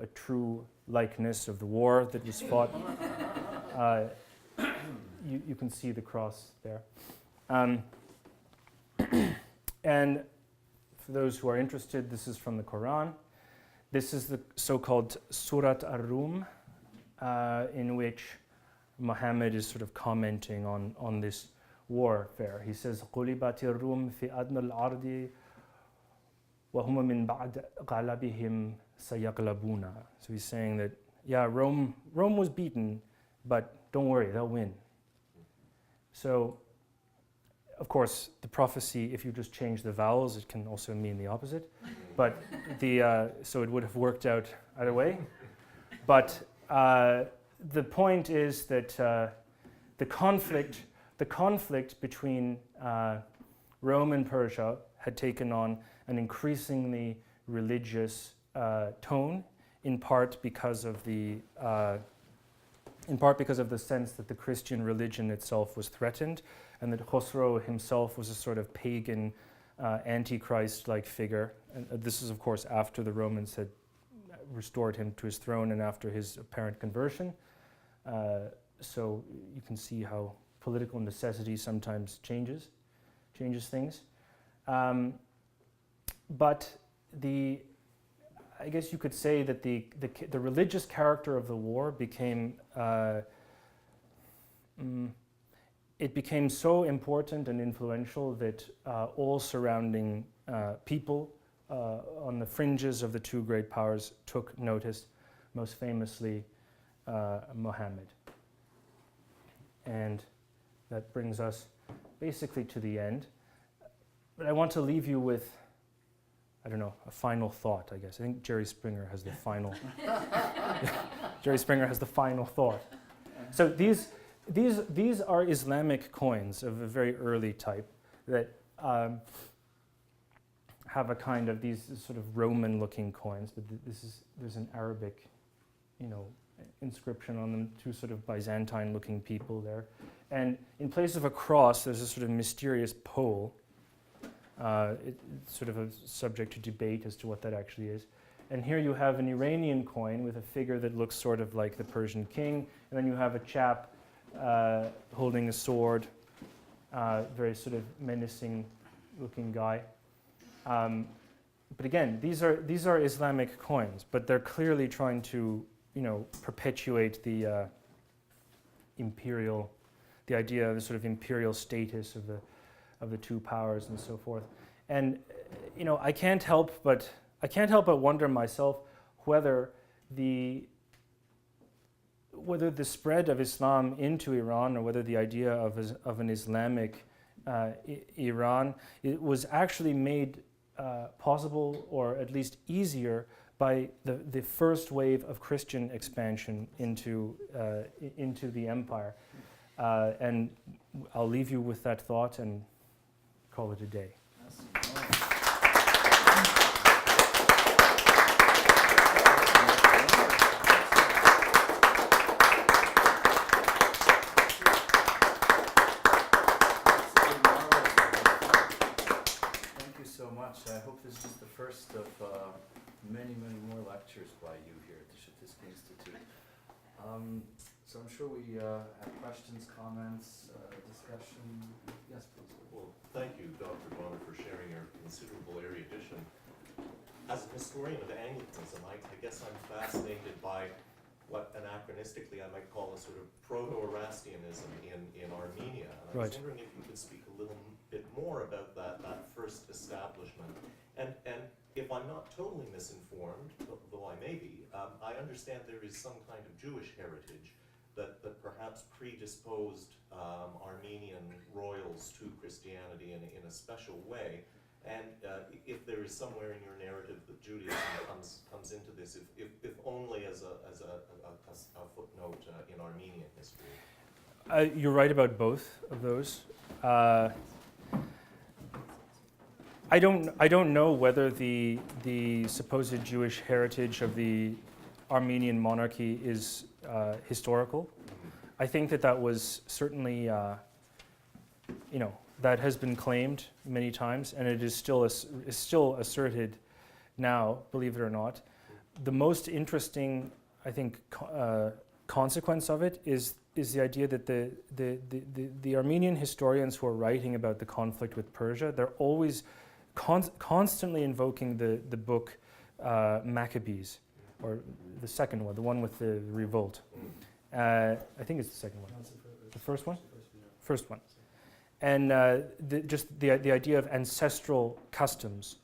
Speaker 2: a true likeness of the war that was fought. You can see the cross there. And for those who are interested, this is from the Quran. This is the so-called Surat Ar-Rum, in which Muhammad is sort of commenting on this warfare. He says, قُلِبَتِ الرُّومُ فِي أَدْنَى الْأَرْضِ وَهُمَ مِنْ بَعْدِ غَلَبِهِمْ سَيَغْلَبُونَ. So he's saying that, yeah, Rome was beaten, but don't worry, they'll win. So, of course, the prophecy, if you just change the vowels, it can also mean the opposite. But so it would have worked out either way. But the point is that the conflict between Rome and Persia had taken on an increasingly religious tone, in part because of the sense that the Christian religion itself was threatened, and that Khosrow himself was a sort of pagan, antichrist-like figure. And this is, of course, after the Romans had restored him to his throne and after his apparent conversion. So you can see how political necessity sometimes changes things. But I guess you could say that the religious character of the war became it became so important and influential that all surrounding people on the fringes of the two great powers took notice, most famously Muhammad. And that brings us basically to the end. But I want to leave you with, I don't know, a final thought, I guess. I think Jerry Springer has the final Jerry Springer has the final thought. So these are Islamic coins of a very early type that have a kind of these sort of Roman-looking coins, but there's an Arabic, inscription on them, two sort of Byzantine-looking people there. And in place of a cross, there's a sort of mysterious pole. It's sort of a subject to debate as to what that actually is. And here you have an Iranian coin with a figure that looks sort of like the Persian king, and then you have a chap holding a sword, very sort of menacing-looking guy. But again, these are Islamic coins, but they're clearly trying to, perpetuate the idea of the sort of imperial status of the two powers and so forth. And I can't help but wonder myself whether the spread of Islam into Iran, or whether the idea of an Islamic Iran, it was actually made possible, or at least easier, by the first wave of Christian expansion into the empire. And I'll leave you with that thought and call it a day.
Speaker 1: I hope this is the first of many, many more lectures by you here at the Sheptytsky Institute. So I'm sure we have questions, comments, discussion. Yes, please.
Speaker 4: Well, thank you, Dr. Bonner, for sharing your considerable erudition. As a historian of Anglicanism, I guess I'm fascinated by what anachronistically I might call a sort of proto-Erastianism in Armenia. And I was wondering if you could speak a little bit more about that first establishment. And if I'm not totally misinformed, though I may be, I understand there is some kind of Jewish heritage that perhaps predisposed Armenian royals to Christianity in a special way. And if there is somewhere in your narrative that Judaism comes into this, if only as a footnote in Armenian history.
Speaker 2: You're right about both of those. I don't know whether the supposed Jewish heritage of the Armenian monarchy is historical. I think that was certainly, that has been claimed many times, and it is still asserted now, believe it or not. The most interesting, I think, consequence of it is the idea that the Armenian historians who are writing about the conflict with Persia, they're always constantly invoking the book Maccabees, or the second one, the one with the revolt. I think it's the second one. The first one? First one. And just the idea of ancestral customs,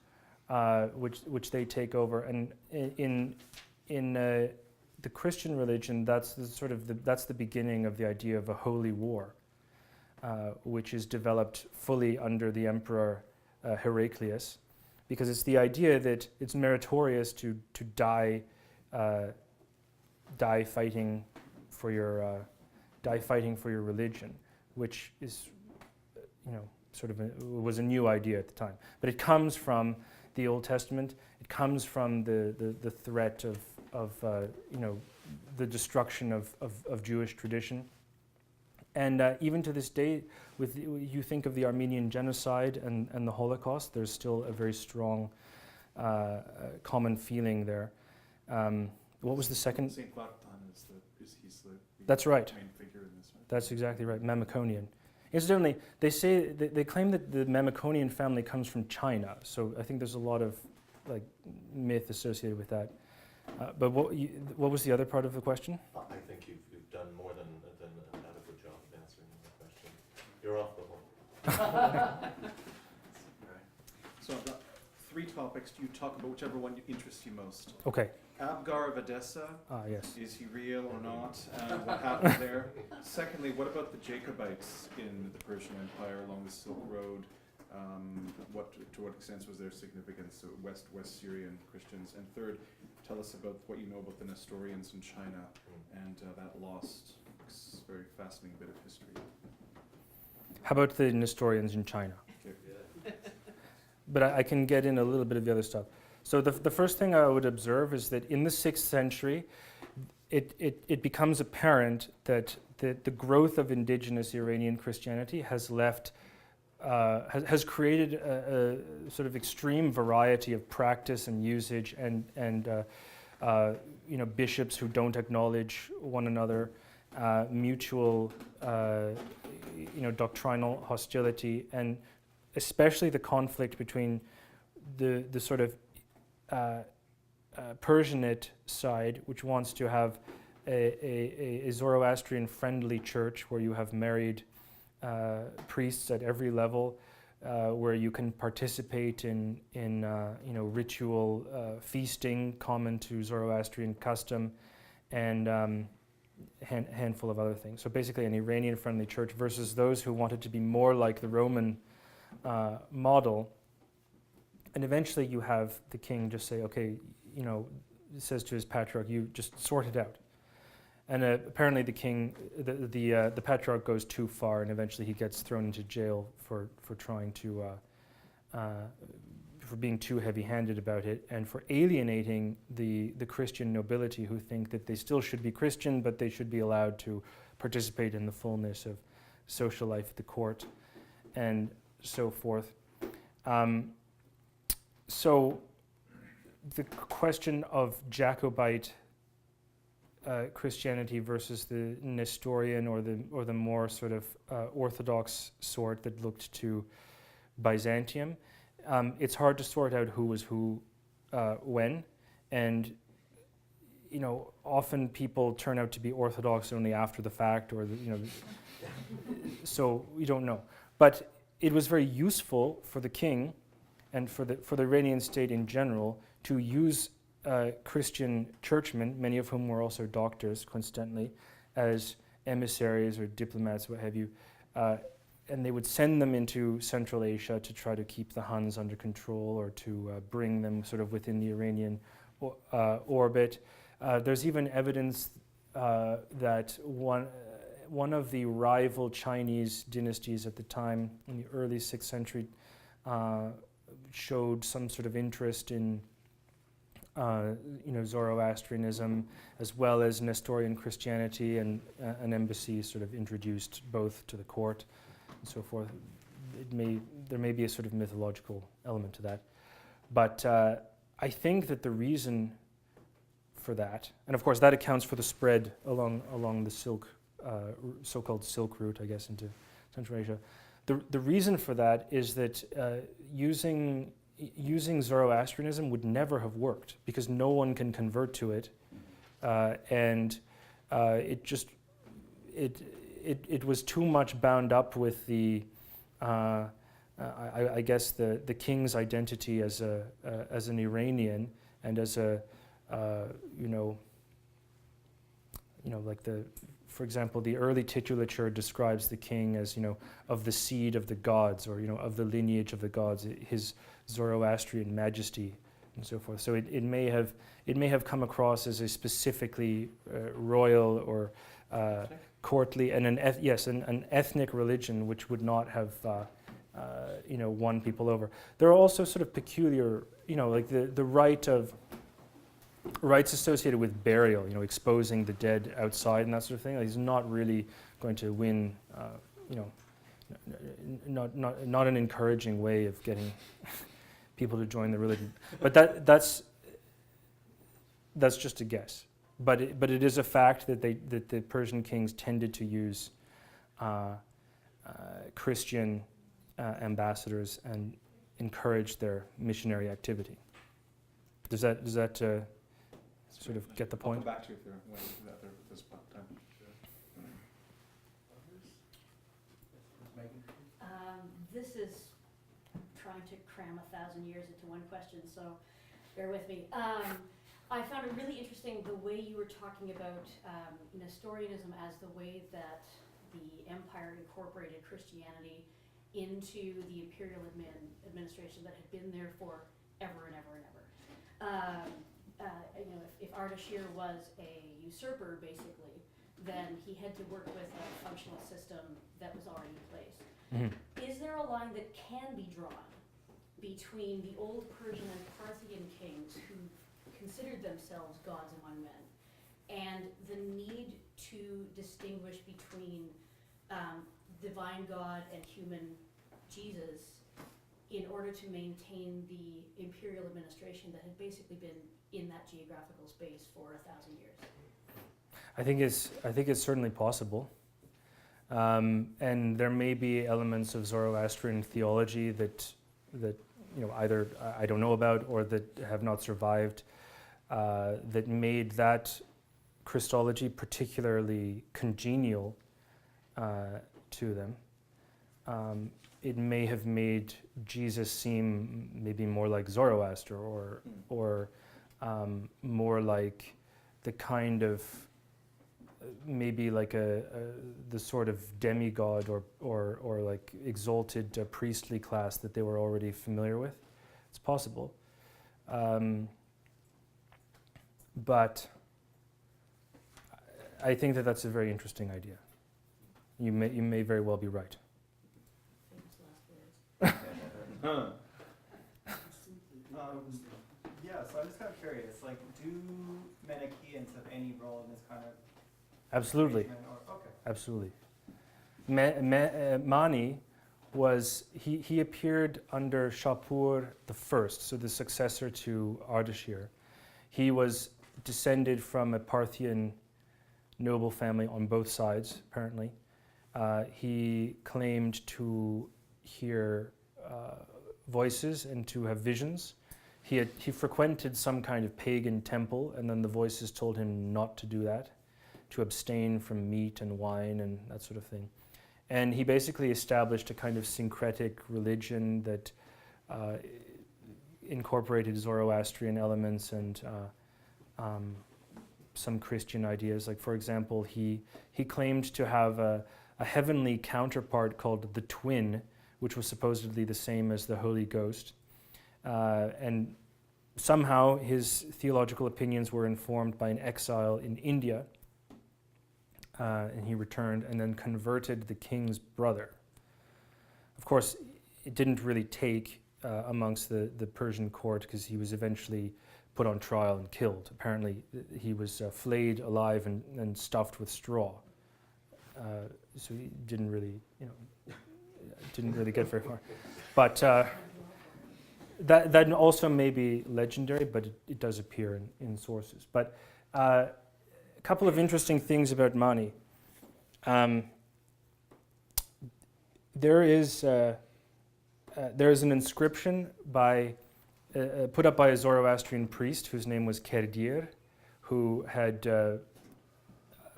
Speaker 2: which they take over, and in the Christian religion, that's the beginning of the idea of a holy war, which is developed fully under the emperor Heraclius, because it's the idea that it's meritorious to die fighting for your religion, which is was a new idea at the time. But it comes from the Old Testament. It comes from the threat of the destruction of Jewish tradition. And even to this day, you think of the Armenian genocide and the Holocaust, there's still a very strong common feeling there. What was the second?
Speaker 5: Saint Vartan he's the
Speaker 2: That's right.
Speaker 5: main figure in this one.
Speaker 2: That's exactly right, Mamikonian. Incidentally, they claim that the Mamikonian family comes from China, so I think there's a lot of myth associated with that. But what was the other part of the question?
Speaker 4: I think you've done more than an adequate job of answering the question. You're off the hook.
Speaker 5: So I've got 3 topics. You talk about whichever one interests you most.
Speaker 2: Okay.
Speaker 5: Abgar of Edessa.
Speaker 2: Yes.
Speaker 5: Is he real or not? What happened there? Secondly, what about the Jacobites in the Persian Empire along the Silk Road? To what extent was their significance? So West Syrian Christians. And third, tell us about what you know about the Nestorians in China and that lost, very fascinating bit of history.
Speaker 2: How about the Nestorians in China?
Speaker 5: Okay.
Speaker 2: But I can get in a little bit of the other stuff. So the first thing I would observe is that in the 6th century, it becomes apparent that the growth of indigenous Iranian Christianity has created a sort of extreme variety of practice and usage, and bishops who don't acknowledge one another, mutual doctrinal hostility, and especially the conflict between the sort of Persianate side, which wants to have a Zoroastrian-friendly church where you have married priests at every level, where you can participate in ritual feasting common to Zoroastrian custom, and handful of other things. So basically an Iranian-friendly church versus those who wanted to be more like the Roman model. And eventually you have the king just say, okay, says to his patriarch, "You just sort it out." And apparently the king, the patriarch goes too far, and eventually he gets thrown into jail for trying to, for being too heavy-handed about it, and for alienating the Christian nobility, who think that they still should be Christian, but they should be allowed to participate in the fullness of social life at the court, and so forth. So the question of Jacobite Christianity versus the Nestorian or the more sort of orthodox sort that looked to Byzantium, it's hard to sort out who was who when, and often people turn out to be orthodox only after the fact, or so we don't know. But it was very useful for the king and for the Iranian state in general to use Christian churchmen, many of whom were also doctors, coincidentally, as emissaries or diplomats, what have you, and they would send them into Central Asia to try to keep the Huns under control, or to bring them sort of within the Iranian orbit. There's even evidence that one of the rival Chinese dynasties at the time, in the early 6th century, showed some sort of interest in Zoroastrianism, as well as Nestorian Christianity, and an embassy sort of introduced both to the court and so forth. There may be a sort of mythological element to that, but I think that the reason for that, and of course that accounts for the spread along the so-called Silk Route, I guess, into Central Asia. The reason for that is that using Zoroastrianism would never have worked, because no one can convert to it, and it was too much bound up with the I guess the king's identity as an Iranian, and as for example, the early titulature describes the king as of the seed of the gods, or of the lineage of the gods, his Zoroastrian majesty, and so forth. So it may have come across as a specifically royal or courtly, and an ethnic religion, which would not have won people over. There are also sort of peculiar, like the rites associated with burial, exposing the dead outside and that sort of thing. He's not really going to win, not an encouraging way of getting people to join the religion. But that's just a guess. But it is a fact that the Persian kings tended to use Christian ambassadors and encourage their missionary activity. Does that sort of get the point?
Speaker 5: I'll come back to you if there's time.
Speaker 6: This is trying to cram 1,000 years into one question, so bear with me. I found it really interesting the way you were talking about Nestorianism as the way that the empire incorporated Christianity into the imperial administration that had been there for ever and ever and ever. If Ardashir was a usurper, basically, then he had to work with a functional system that was already in place.
Speaker 2: Mm-hmm.
Speaker 6: Is there a line that can be drawn between the old Persian and Parthian kings who considered themselves gods among men, and the need to distinguish between divine God and human Jesus in order to maintain the imperial administration that had basically been in that geographical space for 1,000 years?
Speaker 2: I think it's certainly possible, and there may be elements of Zoroastrian theology that either I don't know about, or that have not survived, that made that Christology particularly congenial to them. It may have made Jesus seem maybe more like Zoroaster, or more like the kind of maybe like the sort of demigod or like exalted priestly class that they were already familiar with. It's possible. but I think that that's a very interesting idea. You may very well be right.
Speaker 6: Famous last words.
Speaker 7: Yeah, so I'm just kind of curious, like, do Manichaeans have any role in this kind of
Speaker 2: Absolutely,
Speaker 7: arrangement, or, okay.
Speaker 2: absolutely. Mani was, he appeared under Shapur I, so the successor to Ardashir. He was descended from a Parthian noble family on both sides, apparently. He claimed to hear voices and to have visions. He frequented some kind of pagan temple, and then the voices told him not to do that, to abstain from meat and wine and that sort of thing. And he basically established a kind of syncretic religion that incorporated Zoroastrian elements and some Christian ideas. Like, for example, he claimed to have a heavenly counterpart called the Twin, which was supposedly the same as the Holy Ghost. And somehow his theological opinions were informed by an exile in India, and he returned and then converted the king's brother. Of course, it didn't really take amongst the Persian court, because he was eventually put on trial and killed. Apparently, he was flayed alive and stuffed with straw. So he didn't really, didn't really get very far. But that also may be legendary, but it does appear in sources. But a couple of interesting things about Mani. There is an inscription put up by a Zoroastrian priest whose name was Kerdir, who had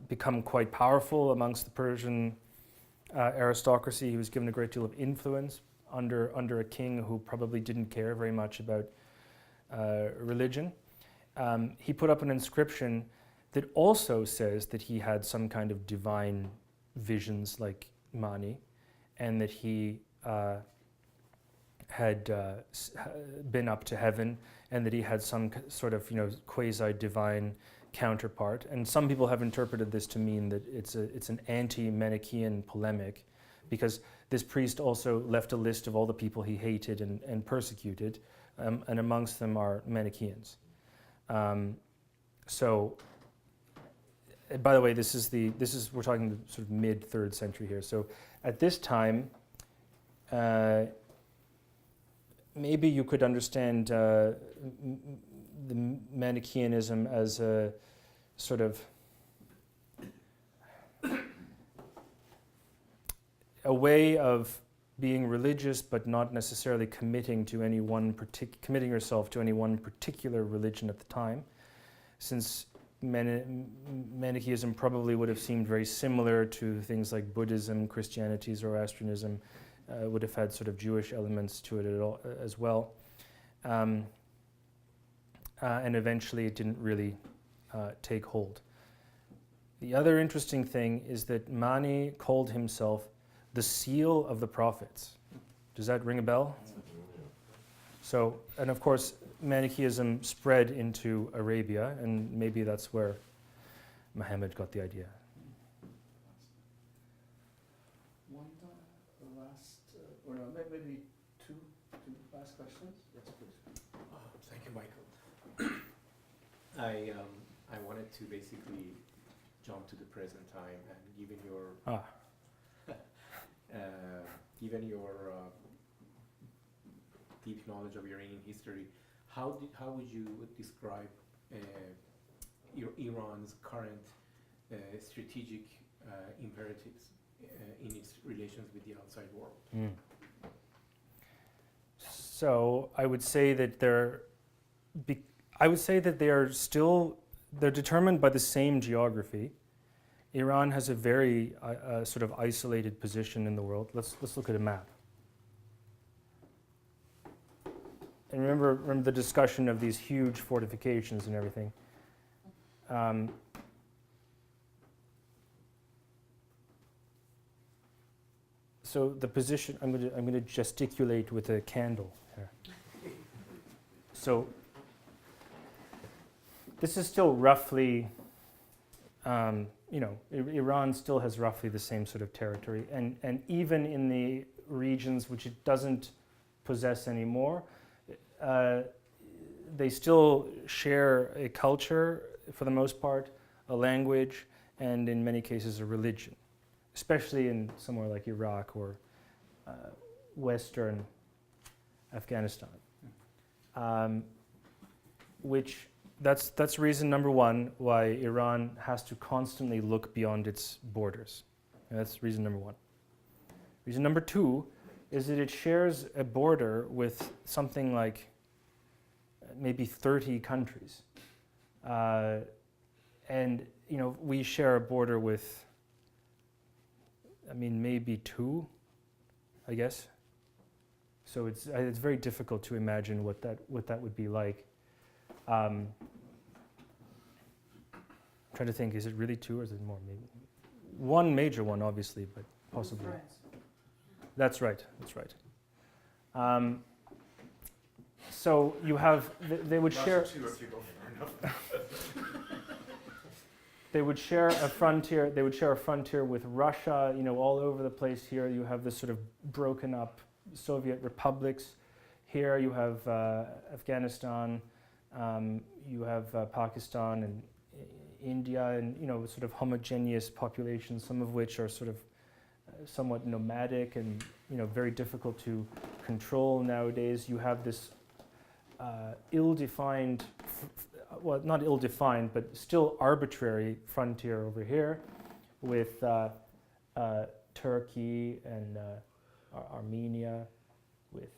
Speaker 2: become quite powerful amongst the Persian aristocracy. He was given a great deal of influence under a king who probably didn't care very much about religion. He put up an inscription that also says that he had some kind of divine visions like Mani, and that he had been up to heaven, and that he had some sort of quasi-divine counterpart. And some people have interpreted this to mean that it's an anti-Manichaean polemic, because this priest also left a list of all the people he hated and persecuted, and amongst them are Manichaeans. So, by the way, we're talking the sort of mid-3rd century here. So, at this time, maybe you could understand the Manichaeanism as a sort of a way of being religious, but not necessarily committing yourself to any one particular religion at the time, since Manichaeism probably would have seemed very similar to things like Buddhism, Christianity, Zoroastrianism. Would have had sort of Jewish elements to it as well. And eventually it didn't really take hold. The other interesting thing is that Mani called himself the seal of the prophets. Does that ring a bell? So, and of course, Manichaeism spread into Arabia, and maybe that's where Muhammad got the idea.
Speaker 1: Maybe two last questions? Yes, please.
Speaker 8: Thank you, Michael. I wanted to basically jump to the present time, and given your deep knowledge of Iranian history, how would you describe Iran's current strategic imperatives in its relations with the outside world?
Speaker 2: So I would say that they're determined by the same geography. Iran has a very sort of isolated position in the world. Let's look at a map. And remember the discussion of these huge fortifications and everything. So the position, I'm going to gesticulate with a candle here. So this is still roughly, Iran still has roughly the same sort of territory, and even in the regions which it doesn't possess anymore, they still share a culture for the most part, a language, and in many cases a religion, especially in somewhere like Iraq or Western Afghanistan. That's reason number one why Iran has to constantly look beyond its borders. And that's reason number one. Reason number two is that it shares a border with something like maybe 30 countries. And we share a border with, maybe 2, I guess. So it's very difficult to imagine what that would be like. I'm trying to think, is it really 2 or is it more? Maybe 1 major one, obviously, but possibly. That's right. So you have, they would share. They would share a frontier. They would share a frontier with Russia. All over the place. Here you have this sort of broken up Soviet republics. Here you have Afghanistan. You have Pakistan and India, and sort of homogeneous populations. Some of which are sort of somewhat nomadic and very difficult to control nowadays. You have this ill-defined. Well, not ill-defined, but still arbitrary frontier over here with Turkey and Armenia, with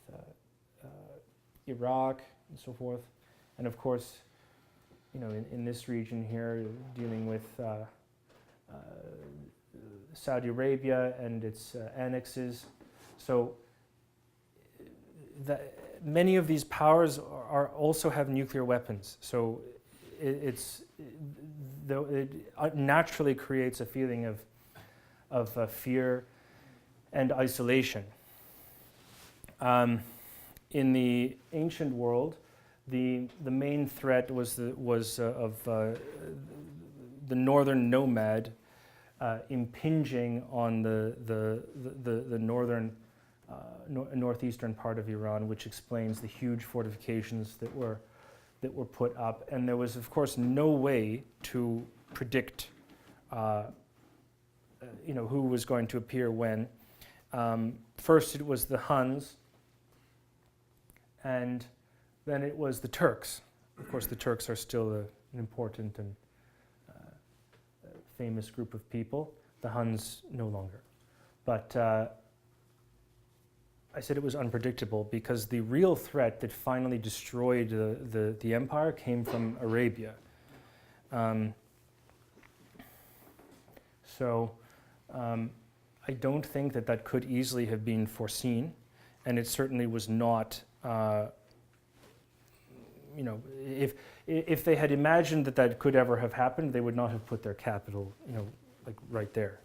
Speaker 2: Iraq and so forth. And of course, in this region here, dealing with Saudi Arabia and its annexes. So many of these powers also have nuclear weapons. So it naturally creates a feeling of fear and isolation. In the ancient world, the main threat was of the northern nomad impinging on the northern northeastern part of Iran, which explains the huge fortifications that were put up. And there was, of course, no way to predict, who was going to appear when. First, it was the Huns, and then it was the Turks. Of course, the Turks are still an important and famous group of people. The Huns no longer. But I said it was unpredictable because the real threat that finally destroyed the empire came from Arabia. I don't think that could easily have been foreseen, and it certainly was not. If they had imagined that could ever have happened, they would not have put their capital, right there.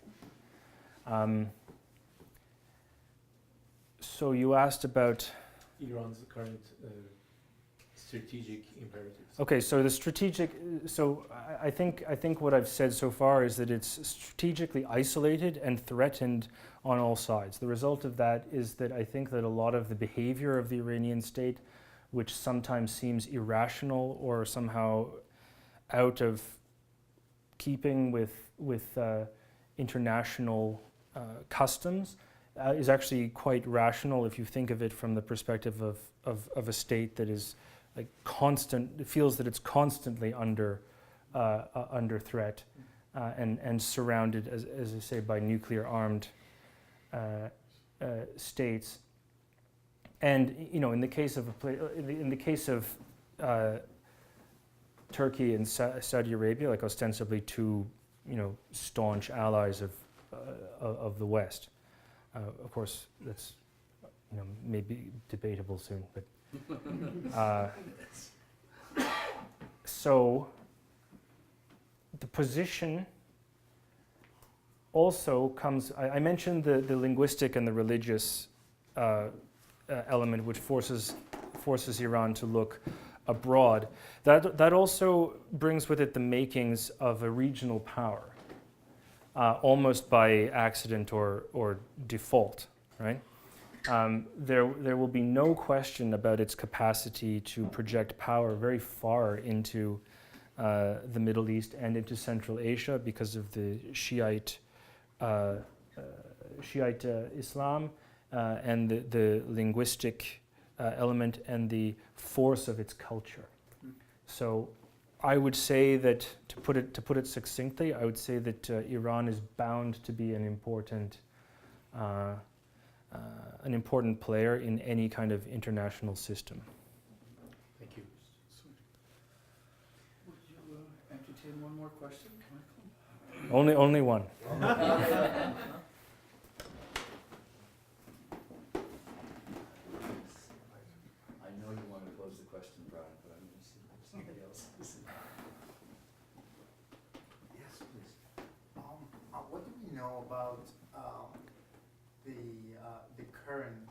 Speaker 2: So you asked about
Speaker 8: Iran's current strategic imperatives.
Speaker 2: Okay, so the strategic. So I think what I've said so far is that it's strategically isolated and threatened on all sides. The result of that is that I think that a lot of the behavior of the Iranian state, which sometimes seems irrational or somehow out of keeping with international customs, is actually quite rational if you think of it from the perspective of a state that is like constant. It feels that it's constantly under threat and surrounded, as I say, by nuclear armed states. And in the case of Turkey and Saudi Arabia, like ostensibly two staunch allies of the West. Of course, that's maybe debatable soon, but so the position also comes. I mentioned the linguistic and the religious element, which forces Iran to look abroad, that also brings with it the makings of a regional power, almost by accident or default, right? There will be no question about its capacity to project power very far into the Middle East and into Central Asia because of the Shiite Islam and the linguistic element and the force of its culture. So I would say that, to put it succinctly, I would say that Iran is bound to be an important player in any kind of international system.
Speaker 8: Thank you.
Speaker 1: Would you entertain one more question, Michael?
Speaker 2: Only one.
Speaker 1: I know you want to close the question, Brian, but I'm going to see if somebody else is.
Speaker 9: Yes, please. What do we know about the current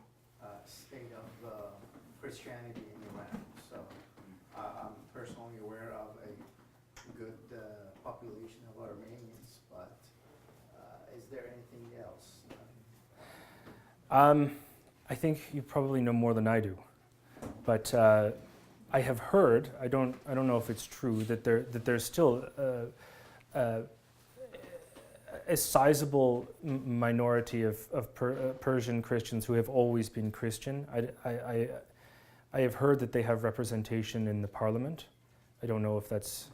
Speaker 9: state of Christianity in Iran? So I'm personally aware of a good population of Armenians, but is there anything else?
Speaker 2: I think you probably know more than I do, but I have heard. I don't know if it's true that there's still a sizable minority of Persian Christians who have always been Christian. I have heard that they have representation in the parliament. I don't know if that's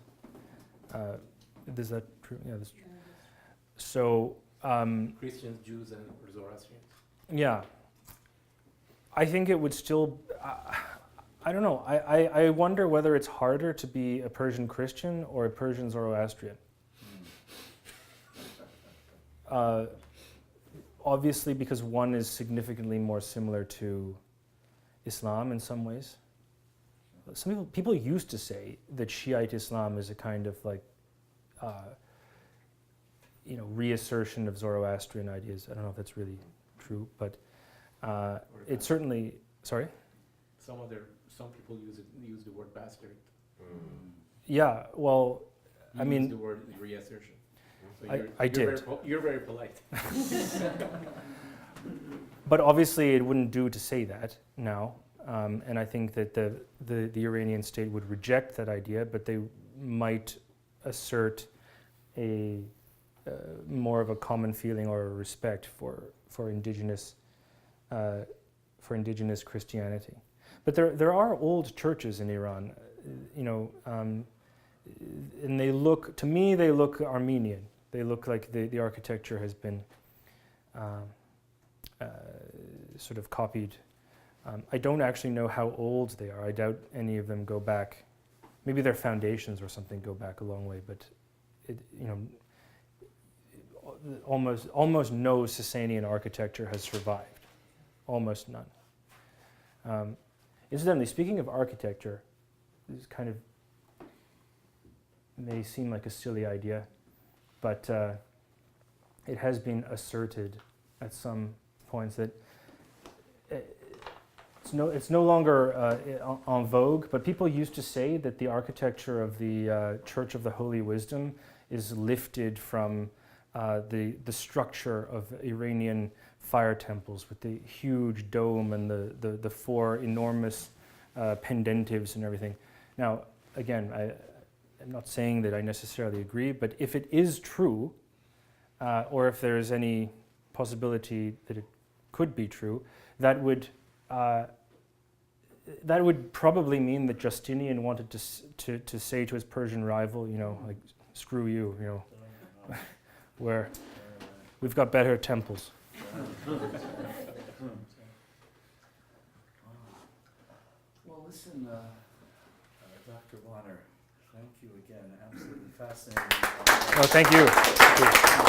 Speaker 2: is that true? Yeah, that's true. So
Speaker 8: Christians, Jews, and Zoroastrians.
Speaker 2: yeah, I think it would still. I don't know. I wonder whether it's harder to be a Persian Christian or a Persian Zoroastrian. Obviously, because one is significantly more similar to Islam in some ways. Some people used to say that Shiite Islam is a kind of like, reassertion of Zoroastrian ideas. I don't know if that's really true, but it's certainly. Sorry.
Speaker 8: Some people use the word bastard.
Speaker 2: Yeah. Well,
Speaker 8: You
Speaker 2: I mean,
Speaker 8: use the word reassertion. So
Speaker 2: I did.
Speaker 8: You're very polite.
Speaker 2: But obviously, it wouldn't do to say that now, and I think that the Iranian state would reject that idea, but they might assert a more of a common feeling or a respect for indigenous Christianity. But there are old churches in Iran, and they look, to me, they look Armenian. They look like the architecture has been sort of copied. I don't actually know how old they are. I doubt any of them go back. Maybe their foundations or something go back a long way, but almost no Sasanian architecture has survived. Almost none. Incidentally, speaking of architecture, this kind of may seem like a silly idea, but it has been asserted at some points that it's no longer en vogue, but people used to say that the architecture of the Church of the Holy Wisdom is lifted from the structure of Iranian fire temples with the huge dome and the four enormous pendentives and everything. Now, again, I'm not saying that I necessarily agree, but if it is true, or if there's any possibility that it could be true, that would probably mean that Justinian wanted to say to his Persian rival, like, screw you, where we've got better temples.
Speaker 1: Well, listen, Dr. Bonner, thank you again. Absolutely fascinating.
Speaker 2: Oh, thank you.